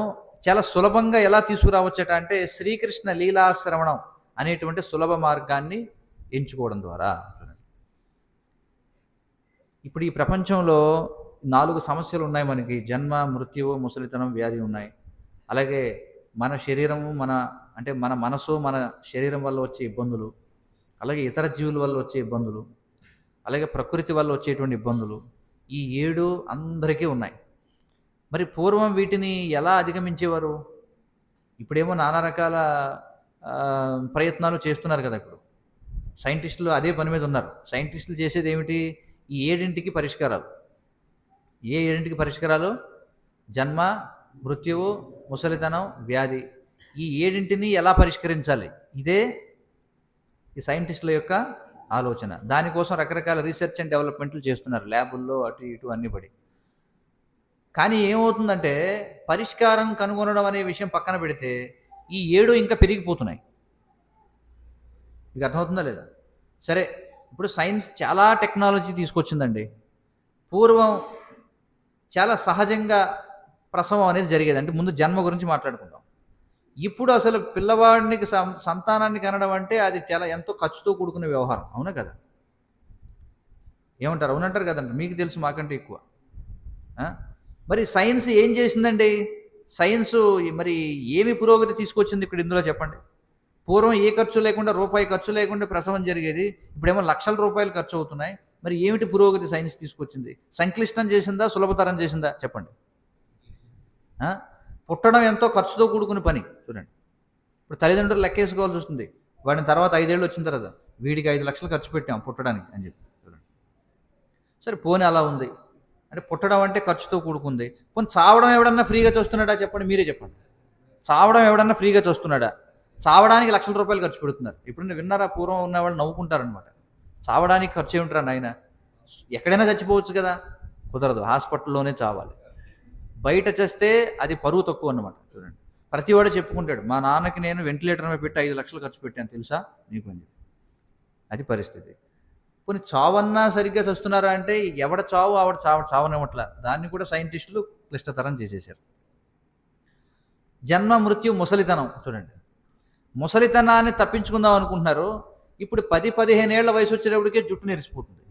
చాలా సులభంగా ఎలా తీసుకురావచ్చట అంటే శ్రీకృష్ణ లీలాశ్రవణం అనేటువంటి సులభ మార్గాన్ని ఎంచుకోవడం ద్వారా. ఇప్పుడు ఈ ప్రపంచంలో 4 సమస్యలు ఉన్నాయి మనకి. జన్మ, మృత్యువు, ముసలితనం, వ్యాధి ఉన్నాయి. అలాగే మన శరీరము, మన మనసు, మన శరీరం వల్ల వచ్చే ఇబ్బందులు, అలాగే ఇతర జీవుల వల్ల వచ్చే ఇబ్బందులు, అలాగే ప్రకృతి వల్ల వచ్చేటువంటి ఇబ్బందులు, ఈ 7 అందరికీ ఉన్నాయి. మరి పూర్వం వీటిని ఎలా అధిగమించేవారు? ఇప్పుడేమో నానా రకాల ప్రయత్నాలు చేస్తున్నారు కదా. ఇప్పుడు సైంటిస్టులు అదే పని మీద ఉన్నారు. సైంటిస్టులు చేసేది ఏమిటి? ఈ 7 పరిష్కారాలు. ఏ 7 పరిష్కారాలు? జన్మ, మృత్యువు, ముసలితనం, వ్యాధి. ఈ 7 ఎలా పరిష్కరించాలి? ఇదే ఈ సైంటిస్టుల యొక్క ఆలోచన. దానికోసం రకరకాల రీసెర్చ్ అండ్ డెవలప్మెంట్లు చేస్తున్నారు ల్యాబుల్లో, అటు ఇటు అన్ని పడి. కానీ ఏమవుతుందంటే పరిష్కారం కనుగొనడం అనే విషయం పక్కన పెడితే ఈ 7 ఇంకా పెరిగిపోతున్నాయి. మీకు అర్థమవుతుందా లేదా? సరే, ఇప్పుడు సైన్స్ చాలా టెక్నాలజీ తీసుకొచ్చిందండి. పూర్వం చాలా సహజంగా ప్రసవం అనేది జరిగేది. అంటే ముందు జన్మ గురించి మాట్లాడుకుందాం. ఇప్పుడు అసలు పిల్లవాడికి సంతానాన్ని కనడం అంటే అది చాలా ఎంతో ఖర్చుతో కూడుకునే వ్యవహారం. అవునా కదా? ఏమంటారు? అవునంటారు కదండి. మీకు తెలుసు మాకంటే ఎక్కువ. మరి సైన్స్ ఏం చేసిందండి? సైన్సు మరి ఏమి పురోగతి తీసుకొచ్చింది ఇక్కడ ఇందులో చెప్పండి. పూర్వం ఏ ఖర్చు లేకుండా, రూపాయి ఖర్చు లేకుండా ప్రసవం జరిగేది. ఇప్పుడేమో లక్షల రూపాయలు ఖర్చు అవుతున్నాయి. మరి ఏమిటి పురోగతి సైన్స్ తీసుకొచ్చింది? సంక్లిష్టం చేసిందా, సులభతరం చేసిందా? చెప్పండి. పుట్టడం ఎంతో ఖర్చుతో కూడుకునే పని. చూడండి, ఇప్పుడు తల్లిదండ్రులు లెక్కేసుకోవాల్సి వస్తుంది. వాడిని తర్వాత 5 ఏళ్ళు వచ్చిన తర్వాత వీడికి 5 లక్షలు ఖర్చు పెట్టాం పుట్టడానికి అని చెప్పి. చూడండి, సరే పోనీ అలా ఉంది అంటే పుట్టడం అంటే ఖర్చుతో కూడుకుంది. పోనీ చావడం ఎవడన్నా ఫ్రీగా చూస్తున్నాడా? చెప్పండి, మీరే చెప్పండి. చావడం ఎవడన్నా ఫ్రీగా చూస్తున్నాడా? చావడానికి లక్షల రూపాయలు ఖర్చు పెడుతున్నారు. ఇప్పుడు విన్నారా? పూర్వం ఉన్నవాళ్ళు నవ్వుకుంటారనమాట. చావడానికి ఖర్చు ఏమిటారా నాయన? ఎక్కడైనా చచ్చిపోవచ్చు కదా. కుదరదు, హాస్పిటల్లోనే చావాలి. బయట చేస్తే అది పరువు తక్కువ అన్నమాట. చూడండి, ప్రతివాడు చెప్పుకుంటాడు, మా నాన్నకి నేను వెంటిలేటర్ మీద పెట్టి 5 లక్షలు ఖర్చు పెట్టాను తెలుసా నీకు అని. అది పరిస్థితి. కొన్ని చావన్నా సరిగ్గా చస్తున్నారా అంటే ఎవడ చావు ఆవిడ చావనివ్వట్ల. దాన్ని కూడా సైంటిస్టులు క్లిష్టతరం చేసేసారు. జన్మ మృత్యు ముసలితనం చూడండి. ముసలితనాన్ని తప్పించుకుందాం అనుకుంటున్నారు. ఇప్పుడు 10-15 ఏళ్ల వయసు వచ్చేటప్పటికే జుట్టు నెరిసిపోతుంది.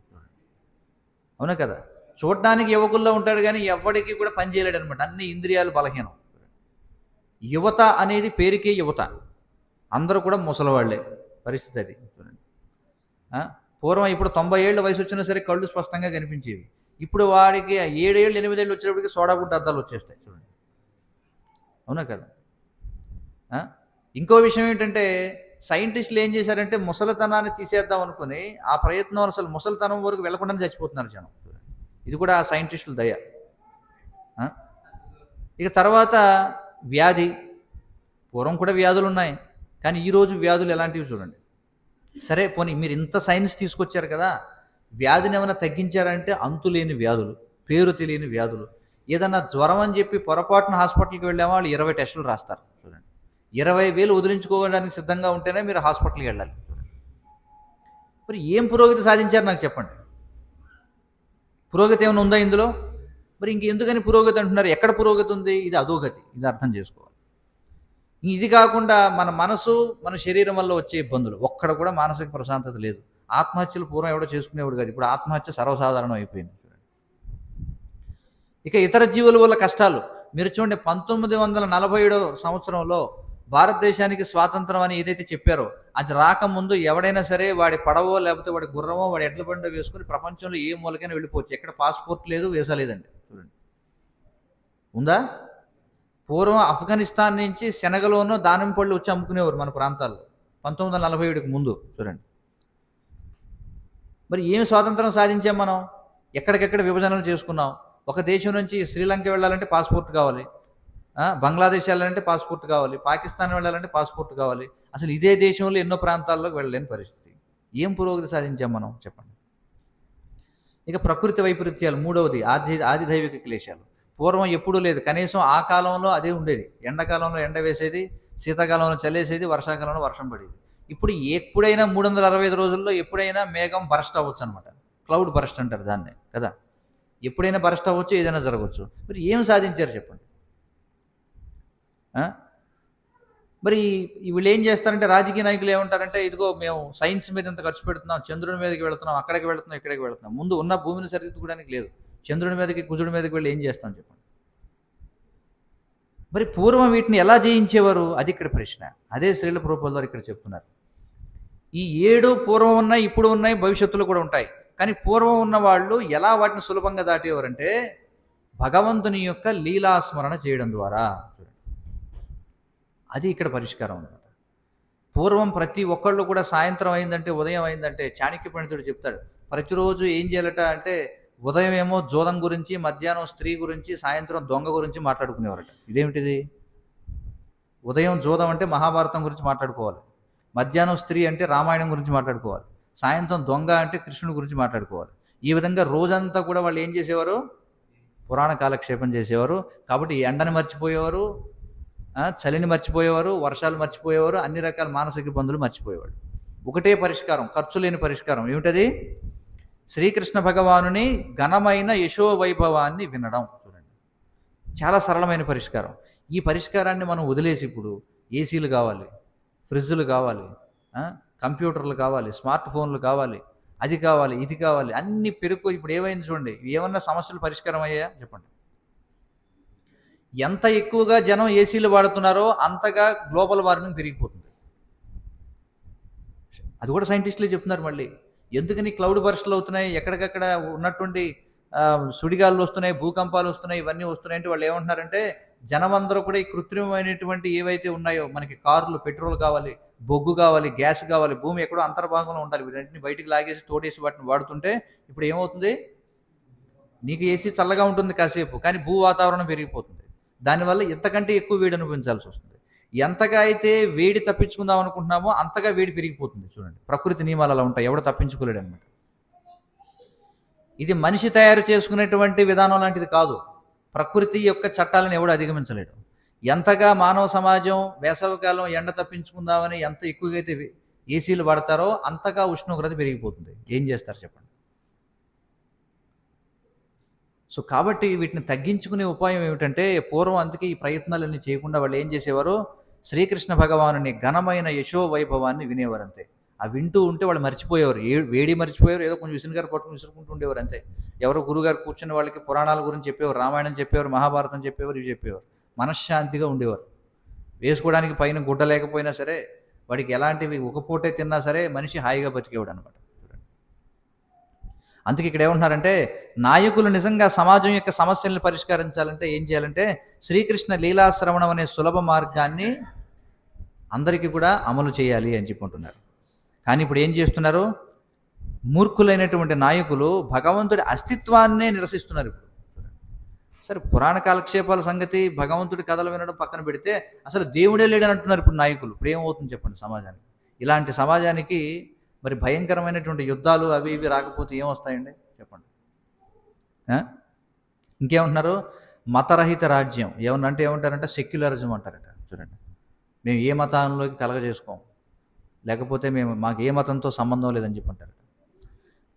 అవునా కదా? చూడడానికి యువకుల్లో ఉంటాడు కానీ ఎవడికి కూడా పని చేయలేడు అనమాట. అన్ని ఇంద్రియాలు బలహీనం. యువత అనేది పేరుకే యువత, అందరూ కూడా ముసలివాళ్లే. పరిస్థితి అది చూడండి. పూర్వం ఇప్పుడు 90 ఏళ్ళ వయసు వచ్చినా సరే కళ్ళు స్పష్టంగా కనిపించేవి. ఇప్పుడు వాడికి 7 ఏళ్ళు 8 ఏళ్ళు వచ్చేటప్పటికి సోడాగుడ్డ అద్దాలు వచ్చేస్తాయి చూడండి. అవునా కదా? ఇంకో విషయం ఏంటంటే సైంటిస్టులు ఏం చేశారంటే ముసలితనాన్ని తీసేద్దాం అనుకుని ఆ ప్రయత్నం అసలు ముసలితనం వరకు వెళ్లకుండానే చచ్చిపోతున్నారు జనం. ఇది కూడా ఆ సైంటిస్టుల దయ. ఇక తర్వాత వ్యాధి. పూర్వం కూడా వ్యాధులు ఉన్నాయి, కానీ ఈరోజు వ్యాధులు ఎలాంటివి చూడండి. సరే పోనీ మీరు ఇంత సైన్స్ తీసుకొచ్చారు కదా, వ్యాధిని ఏమైనా తగ్గించారంటే అంతులేని వ్యాధులు, పేరు తెలియని వ్యాధులు. ఏదన్నా జ్వరం అని చెప్పి పొరపాటున హాస్పిటల్కి వెళ్ళామో వాళ్ళు 20 టెస్టులు రాస్తారు చూడండి. 20,000 వదిలించుకోవడానికి సిద్ధంగా ఉంటేనే మీరు హాస్పిటల్కి వెళ్ళాలి చూడండి. మరి ఏం పురోగతి సాధించారు నాకు చెప్పండి. పురోగతి ఏమైనా ఉందా ఇందులో? మరి ఇంకెందుకని పురోగతి అంటున్నారు? ఎక్కడ పురోగతి ఉంది? ఇది అధోగతి. ఇది అర్థం చేసుకోవాలి. ఇది కాకుండా మన మనసు, మన శరీరం వల్ల వచ్చే ఇబ్బందులు, ఒక్కడ కూడా మానసిక ప్రశాంతత లేదు. ఆత్మహత్యలు పూర్వం ఎవడో చేసుకునేవాడు కాదు, ఇప్పుడు ఆత్మహత్య సర్వసాధారణం అయిపోయింది. ఇక ఇతర జీవుల వల్ల కష్టాలు మీరు చూడండి. 1947 సంవత్సరంలో భారతదేశానికి స్వాతంత్రం అని ఏదైతే చెప్పారో అది రాకముందు ఎవడైనా సరే వాడి పడవో లేకపోతే వాడి గుర్రమో వాడి ఎడ్ల బండో వేసుకుని ప్రపంచంలో ఏ మూలకైనా వెళ్ళిపోవచ్చు. ఎక్కడ పాస్పోర్ట్ లేదు, వీసా లేదండి చూడండి. ఉందా? పూర్వం ఆఫ్ఘనిస్తాన్ నుంచి శనగలోనూ దానిమ్మ పళ్ళు వచ్చి అమ్ముకునేవారు మన ప్రాంతాల్లో 1947కి ముందు చూడండి. మరి ఏమి స్వాతంత్రం సాధించాం మనం? ఎక్కడికెక్కడ విభజనలు చేసుకున్నాం. ఒక దేశం నుంచి శ్రీలంక వెళ్ళాలంటే పాస్పోర్ట్ కావాలి, బంగ్లాదేశ్ వెళ్ళాలంటే పాస్పోర్ట్ కావాలి, పాకిస్తాన్ వెళ్ళాలంటే పాస్పోర్ట్ కావాలి. అసలు ఇదే దేశంలో ఎన్నో ప్రాంతాల్లోకి వెళ్ళలేని పరిస్థితి. ఏం పురోగతి సాధించాం మనం చెప్పండి. ఇక ప్రకృతి వైపరీత్యాలు. మూడవది ఆదిదైవిక క్లేశాలు. పూర్వం ఎప్పుడూ లేదు, కనీసం ఆ కాలంలో అదే ఉండేది. ఎండాకాలంలో ఎండ వేసేది, శీతాకాలంలో చలేసేది, వర్షాకాలంలో వర్షం పడేది. ఇప్పుడు ఎప్పుడైనా 365 రోజుల్లో ఎప్పుడైనా మేఘం బరస్ట్ అవ్వచ్చు అనమాట. క్లౌడ్ బరస్ట్ అంటారు దాన్నే కదా. ఎప్పుడైనా బరస్ట్ అవ్వచ్చు, ఏదైనా జరగవచ్చు. మరి ఏం సాధించారు చెప్పండి. మరి వీళ్ళు ఏం చేస్తారంటే రాజకీయ నాయకులు ఏమంటారంటే ఇదిగో మేము సైన్స్ మీద ఇంత ఖర్చు పెడుతున్నాం, చంద్రుడి మీదకి వెళుతున్నాం, అక్కడికి వెళుతున్నాం, ఇక్కడికి వెళుతున్నాం. ముందు ఉన్న భూమిని సరిదిద్దుకోవడానికి లేదు. చంద్రుడి మీదకి కుజుడి మీదకి వెళ్ళి ఏం చేస్తాం చెప్పండి. మరి పూర్వం వీటిని ఎలా జయించేవారు? అది ఇక్కడ ప్రశ్న. అదే శ్రీల ప్రభుపాదుల వారు ఇక్కడ చెప్తున్నారు. ఈ 7 పూర్వం ఉన్నాయి, ఇప్పుడు ఉన్నాయి, భవిష్యత్తులో కూడా ఉంటాయి. కానీ పూర్వం ఉన్న వాళ్ళు ఎలా వాటిని సులభంగా దాటేవారంటే భగవంతుని యొక్క లీలాస్మరణ చేయడం ద్వారా. అది ఇక్కడ పరిష్కారం అన్నమాట. పూర్వం ప్రతి ఒక్కళ్ళు కూడా సాయంత్రం అయిందంటే, ఉదయం అయిందంటే చాణక్య పండితుడు చెప్తాడు, ప్రతిరోజు ఏం చేయాలట అంటే ఉదయం ఏమో జోదం గురించి, మధ్యాహ్నం స్త్రీ గురించి, సాయంత్రం దొంగ గురించి మాట్లాడుకునేవారట. ఇదేమిటిది? ఉదయం జోదం అంటే మహాభారతం గురించి మాట్లాడుకోవాలి, మధ్యాహ్నం స్త్రీ అంటే రామాయణం గురించి మాట్లాడుకోవాలి, సాయంత్రం దొంగ అంటే కృష్ణుడి గురించి మాట్లాడుకోవాలి. ఈ విధంగా రోజంతా కూడా వాళ్ళు ఏం చేసేవారు? పురాణ కాలక్షేపం చేసేవారు. కాబట్టి ఎండని మర్చిపోయేవారు, చలిని మర్చిపోయేవారు, వర్షాలు మర్చిపోయేవారు, అన్ని రకాల మానసిక ఇబ్బందులు మర్చిపోయేవాడు. ఒకటే పరిష్కారం, ఖర్చు లేని పరిష్కారం. ఏమిటది? శ్రీకృష్ణ భగవానుని ఘనమైన యశోవైభవాన్ని వినడం. చూడండి, చాలా సరళమైన పరిష్కారం. ఈ పరిష్కారాన్ని మనం వదిలేసి ఇప్పుడు ఏసీలు కావాలి, ఫ్రిడ్జ్లు కావాలి, కంప్యూటర్లు కావాలి, స్మార్ట్ ఫోన్లు కావాలి, అది కావాలి, ఇది కావాలి, అన్ని పెరుగు. ఇప్పుడు ఏమైంది చూడండి, ఏమన్నా సమస్యలు పరిష్కారం అయ్యాయా చెప్పండి. ఎంత ఎక్కువగా జనం ఏసీలు వాడుతున్నారో అంతగా గ్లోబల్ వార్మింగ్ పెరిగిపోతుంది. అది కూడా సైంటిస్టులే చెప్తున్నారు. మళ్ళీ ఎందుకని క్లౌడ్ బర్స్ట్లు అవుతున్నాయి, ఎక్కడికక్కడ ఉన్నటువంటి సుడిగాలు వస్తున్నాయి, భూకంపాలు వస్తున్నాయి, ఇవన్నీ వస్తున్నాయంటే వాళ్ళు ఏమంటున్నారంటే జనమందరూ కూడా ఈ కృత్రిమమైనటువంటి ఏవైతే ఉన్నాయో, మనకి కార్లు, పెట్రోల్ కావాలి, బొగ్గు కావాలి, గ్యాస్ కావాలి, భూమి ఎక్కడో అంతర్భాగంలో ఉండాలి, వీటన్నింటిని బయటికి లాగేసి తోడేసి వాటిని వాడుతుంటే ఇప్పుడు ఏమవుతుంది? నీకు ఏసీ చల్లగా ఉంటుంది కాసేపు, కానీ భూ వాతావరణం పెరిగిపోతుంది. దానివల్ల ఇంతకంటే ఎక్కువ వేడి అనుభవించాల్సి వస్తుంది. ఎంతగా అయితే వేడి తప్పించుకుందాం అనుకుంటున్నామో అంతగా వేడి పెరిగిపోతుంది. చూడండి, ప్రకృతి నియమాలు అలా ఉంటాయి, ఎవడు తప్పించుకోలేడు అనమాట. ఇది మనిషి తయారు చేసుకునేటువంటి విధానం లాంటిది కాదు. ప్రకృతి యొక్క చట్టాలను ఎవడు అధిగమించలేడు. ఎంతగా మానవ సమాజం వేసవికాలం ఎండ తప్పించుకుందామని ఎంత ఎక్కువగా అయితే ఏసీలు వాడతారో అంతగా ఉష్ణోగ్రత పెరిగిపోతుంది. ఏం చేస్తారు చెప్పండి? సో కాబట్టి వీటిని తగ్గించుకునే ఉపాయం ఏమిటంటే, పూర్వం అందుకే ఈ ప్రయత్నాలన్నీ చేయకుండా వాళ్ళు ఏం చేసేవారు, శ్రీకృష్ణ భగవానుని ఘనమైన యశో వైభవాన్ని వినేవారు అంతే. ఆ వింటూ ఉంటే వాళ్ళు మర్చిపోయేవారు, వేడి మర్చిపోయారు, ఏదో కొంచెం విసురుగారు పట్టుకుని విసురుకుంటూ ఉండేవారు అంతే. ఎవరో గురుగారు కూర్చున్న వాళ్ళకి పురాణాల గురించి చెప్పేవారు, రామాయణం చెప్పేవారు, మహాభారతం చెప్పేవారు, ఇవి చెప్పేవారు. మనశ్శాంతిగా ఉండేవారు. వేసుకోవడానికి పైన గుడ్డ లేకపోయినా సరే, వాడికి ఎలాంటివి ఒక పూటే తిన్నా సరే మనిషి హాయిగా బతికేవాడు అనమాట. అందుకే ఇక్కడ ఏమంటున్నారంటే, నాయకులు నిజంగా సమాజం యొక్క సమస్యలను పరిష్కరించాలంటే ఏం చేయాలంటే, శ్రీకృష్ణ లీలాశ్రవణం అనే సులభ మార్గాన్ని అందరికీ కూడా అమలు చేయాలి అని చెప్పుకుంటున్నారు. కానీ ఇప్పుడు ఏం చేస్తున్నారు, మూర్ఖులైనటువంటి నాయకులు భగవంతుడి అస్తిత్వాన్నే నిరసిస్తున్నారు. ఇప్పుడు సరే, పురాణ కాలక్షేపాల సంగతి, భగవంతుడి కథలు వినడం పక్కన పెడితే అసలు దేవుడే లేడని అంటున్నారు ఇప్పుడు నాయకులు. ఇప్పుడు ఏమవుతుంది చెప్పండి సమాజానికి? ఇలాంటి సమాజానికి మరి భయంకరమైనటువంటి యుద్ధాలు అవి ఇవి రాకపోతే ఏమొస్తాయండి చెప్పండి? ఇంకేమంటున్నారు, మతరహిత రాజ్యం. ఏమన్నంటే ఏమంటారంటే సెక్యులరిజం అంటారట. చూడండి, మేము ఏ మతంలోకి కలగజేసుకోం, లేకపోతే మాకు ఏ మతంతో సంబంధం లేదని చెప్పి అంటారట.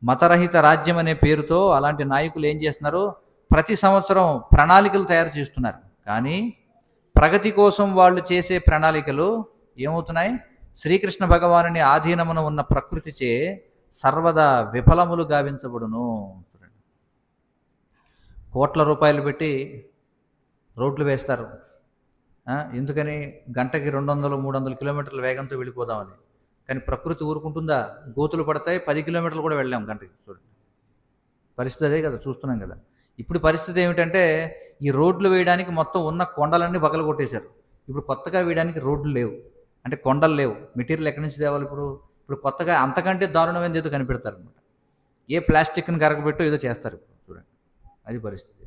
మతరహిత రాజ్యం అనే పేరుతో అలాంటి నాయకులు ఏం చేస్తున్నారు, ప్రతి సంవత్సరం ప్రణాళికలు తయారు చేస్తున్నారు. కానీ ప్రగతి కోసం వాళ్ళు చేసే ప్రణాళికలు ఏమవుతున్నాయి, శ్రీకృష్ణ భగవానుని ఆధీనమున ఉన్న ప్రకృతిచే సర్వదా విఫలములు గావించబడును. కోట్ల రూపాయలు పెట్టి రోడ్లు వేస్తారు. ఎందుకని? గంటకి 200-300 కిలోమీటర్ల వేగంతో వెళ్ళిపోదామని. కానీ ప్రకృతి ఊరుకుంటుందా? గోతులు పడతాయి, 10 కిలోమీటర్లు కూడా వెళ్ళాం గంటకి. చూడండి, పరిస్థితి అదే కదా, చూస్తున్నాం కదా. ఇప్పుడు పరిస్థితి ఏమిటంటే, ఈ రోడ్లు వేయడానికి మొత్తం ఉన్న కొండలన్నీ పగలు కొట్టేశారు. ఇప్పుడు కొత్తగా వేయడానికి రోడ్లు లేవు, అంటే కొండలు లేవు. మెటీరియల్ ఎక్కడి నుంచి తేవాలి? ఇప్పుడు కొత్తగా అంతకంటే దారుణమైనది ఏదో కనిపెడతారు అనమాట. ఏ ప్లాస్టిక్ని కరగబెట్టో ఏదో చేస్తారు ఇప్పుడు. చూడండి, అది పరిస్థితి.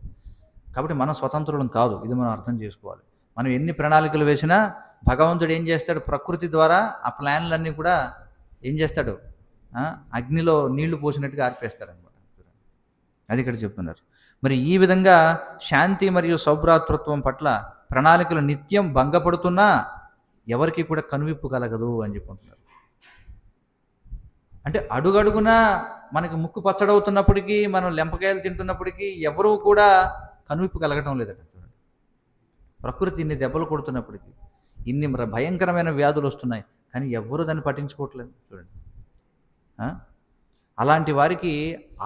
కాబట్టి మనం స్వతంత్రులం కాదు, ఇది మనం అర్థం చేసుకోవాలి. మనం ఎన్ని ప్రణాళికలు వేసినా భగవంతుడు ఏం చేస్తాడు, ప్రకృతి ద్వారా ఆ ప్లాన్లన్నీ కూడా ఏం చేస్తాడు, అగ్నిలో నీళ్లు పోసినట్టుగా ఆర్పేస్తాడు అనమాట. అది ఇక్కడ చెప్తున్నారు. మరి ఈ విధంగా శాంతి మరియు సౌభ్రాతృత్వం పట్ల ప్రణాళికలు నిత్యం భంగపడుతున్నా ఎవరికి కూడా కనువిప్పు కలగదు అని చెప్పుకుంటున్నారు. అంటే అడుగడుగునా మనకి ముక్కు పచ్చడవుతున్నప్పటికీ, మనం లెంపకాయలు తింటున్నప్పటికీ ఎవరూ కూడా కనువిప్పు కలగటం లేదట. చూడండి, ప్రకృతి ఇన్ని దెబ్బలు కొడుతున్నప్పటికీ, ఇన్ని భయంకరమైన వ్యాధులు వస్తున్నాయి, కానీ ఎవ్వరూ దాన్ని పట్టించుకోవట్లేదు. చూడండి, అలాంటి వారికి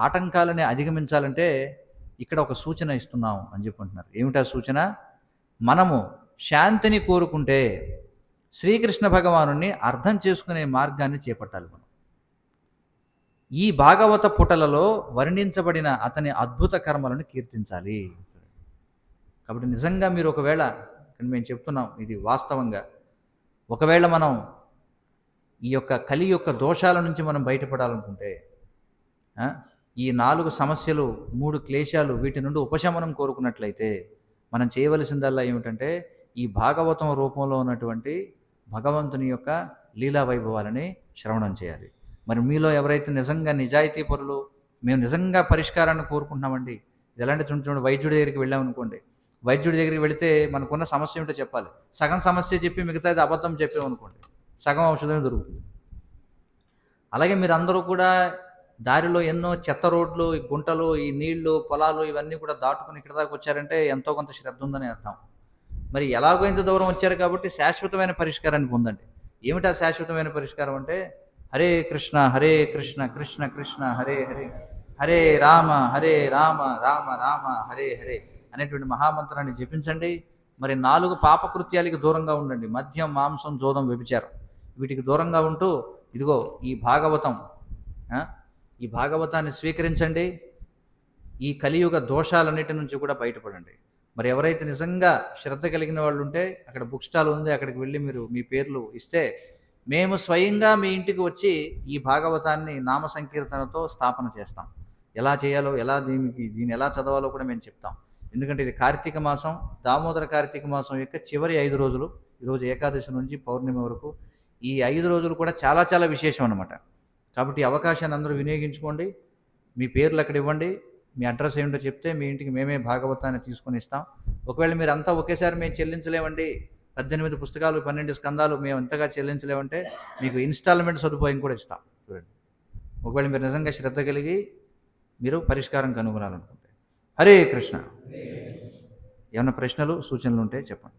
ఆటంకాలని అధిగమించాలంటే ఇక్కడ ఒక సూచన ఇస్తున్నాం అని చెప్పుకుంటున్నారు. ఏమిటా సూచన? మనము శాంతిని కోరుకుంటే శ్రీకృష్ణ భగవానుని అర్థం చేసుకునే మార్గాన్ని చేపట్టాలి. మనం ఈ భాగవత పుటలలో వర్ణించబడిన అతని అద్భుత కర్మలను కీర్తించాలి. కాబట్టి నిజంగా మీరు ఒకవేళ, మేము చెప్తున్నాం ఇది వాస్తవంగా, ఒకవేళ మనం ఈ యొక్క కలి యొక్క దోషాల నుంచి మనం బయటపడాలనుకుంటే, ఈ 4 సమస్యలు, 3 క్లేశాలు, వీటి నుండి ఉపశమనం కోరుకున్నట్లయితే మనం చేయవలసిందల్లా ఏమిటంటే, ఈ భాగవతం రూపంలో ఉన్నటువంటి భగవంతుని యొక్క లీలా వైభవాలని శ్రవణం చేయాలి. మరి మీలో ఎవరైతే నిజంగా నిజాయితీ పరులు, మేము నిజంగా పరిష్కారాన్ని కోరుకుంటున్నామండి, ఎలాంటి చూడండి, వైద్యుడి దగ్గరికి వెళ్ళామనుకోండి, వైద్యుడి దగ్గరికి వెళితే మనకున్న సమస్య ఏమిటో చెప్పాలి. సగం సమస్య చెప్పి మిగతాది అబద్ధం చెప్పామనుకోండి, సగం ఔషధమే దొరుకుతుంది. అలాగే మీరు అందరూ కూడా దారిలో ఎన్నో చెత్త రోడ్లు, ఈ గుంటలు, ఈ నీళ్లు, పొలాలు ఇవన్నీ కూడా దాటుకుని ఇక్కడ దాకా వచ్చారంటే ఎంతో కొంత శ్రద్ధ ఉందని అర్థం. మరి ఎలాగో ఇంత దూరం వచ్చారు కాబట్టి శాశ్వతమైన పరిష్కారాన్ని పొందండి. ఏమిటా శాశ్వతమైన పరిష్కారం అంటే, హరే కృష్ణ కృష్ణ కృష్ణ హరే హరే, హరే రామ రామ రామ హరే హరే అనేటువంటి మహామంత్రాన్ని జపించండి. మరి 4 పాపకృత్యాలకి దూరంగా ఉండండి. మద్యం, మాంసం, జోదం, వ్యభిచారం, వీటికి దూరంగా ఉంటూ ఇదిగో ఈ భాగవతాన్ని స్వీకరించండి. ఈ కలియుగ దోషాలన్నిటి నుంచి కూడా బయటపడండి. మరి ఎవరైతే నిజంగా శ్రద్ధ కలిగిన వాళ్ళు ఉంటే, అక్కడ బుక్ స్టాల్ ఉంది, అక్కడికి వెళ్ళి మీరు మీ పేర్లు ఇస్తే మేము స్వయంగా మీ ఇంటికి వచ్చి ఈ భాగవతాన్ని నామ సంకీర్తనతో స్థాపన చేస్తాం. ఎలా చేయాలో, దీన్ని ఎలా చదవాలో కూడా మేము చెప్తాం. ఎందుకంటే ఇది కార్తీక మాసం, దామోదర కార్తీక మాసం యొక్క చివరి 5 రోజులు. ఈరోజు ఏకాదశి నుంచి పౌర్ణమి వరకు ఈ 5 రోజులు కూడా చాలా చాలా విశేషం అన్నమాట. కాబట్టి అవకాశాన్ని అందరూ వినియోగించుకోండి. మీ పేర్లు అక్కడ ఇవ్వండి. మీ అడ్రస్ ఏంటో చెప్తే మీ ఇంటికి మేమే భాగవతాన్ని తీసుకొని ఇస్తాం. ఒకవేళ మీరంతా ఒకేసారి మేము చెల్లించలేమండి, 18 పుస్తకాలు 12 స్కందాలు మేము ఎంతగా చెల్లించలేమంటే మీకు ఇన్స్టాల్మెంట్ సదుపాయం కూడా ఇస్తాం. చూడండి, ఒకవేళ మీరు నిజంగా శ్రద్ధ కలిగి మీరు పరిష్కారం కనుగొనాలనుకుంటే. హరే కృష్ణ. ఏమైనా ప్రశ్నలు సూచనలు ఉంటే చెప్పండి.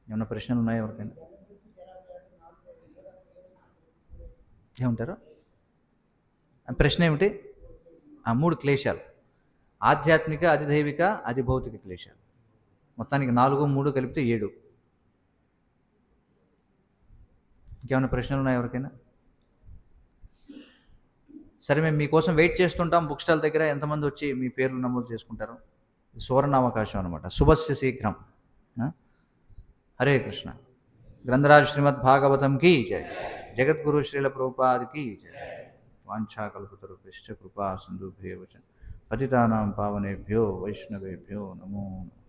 ఏమైనా ప్రశ్నలు ఉన్నాయా ఎవరికైనా? ఏమంటారు? ప్రశ్న ఏమిటి? 3 క్లేశాలు: ఆధ్యాత్మిక, అధిదైవిక, అధిభౌతిక క్లేశాలు. మొత్తానికి 4, 3 కలిపితే 7. ఇంకేమైనా ప్రశ్నలు ఉన్నాయా ఎవరికైనా? సరే, మేము మీకోసం వెయిట్ చేస్తుంటాం బుక్ స్టాల్ దగ్గర. ఎంతమంది వచ్చి మీ పేర్లు నమోదు చేసుకుంటారు? సువర్ణ అవకాశం అనమాట. శుభస్య శీఘ్రం. హరే కృష్ణ. గ్రంథరాజ్ శ్రీమద్ భాగవతం కీ జయ. జగద్గురు శ్రీల ప్రభుపాద్ కీ జయ. వాంఛాకల్పతరుభ్యశ్చ కృపా సింధుభ్యేవ చ పతితానాం పావనేభ్యో వైష్ణవేభ్యో నమో నమః.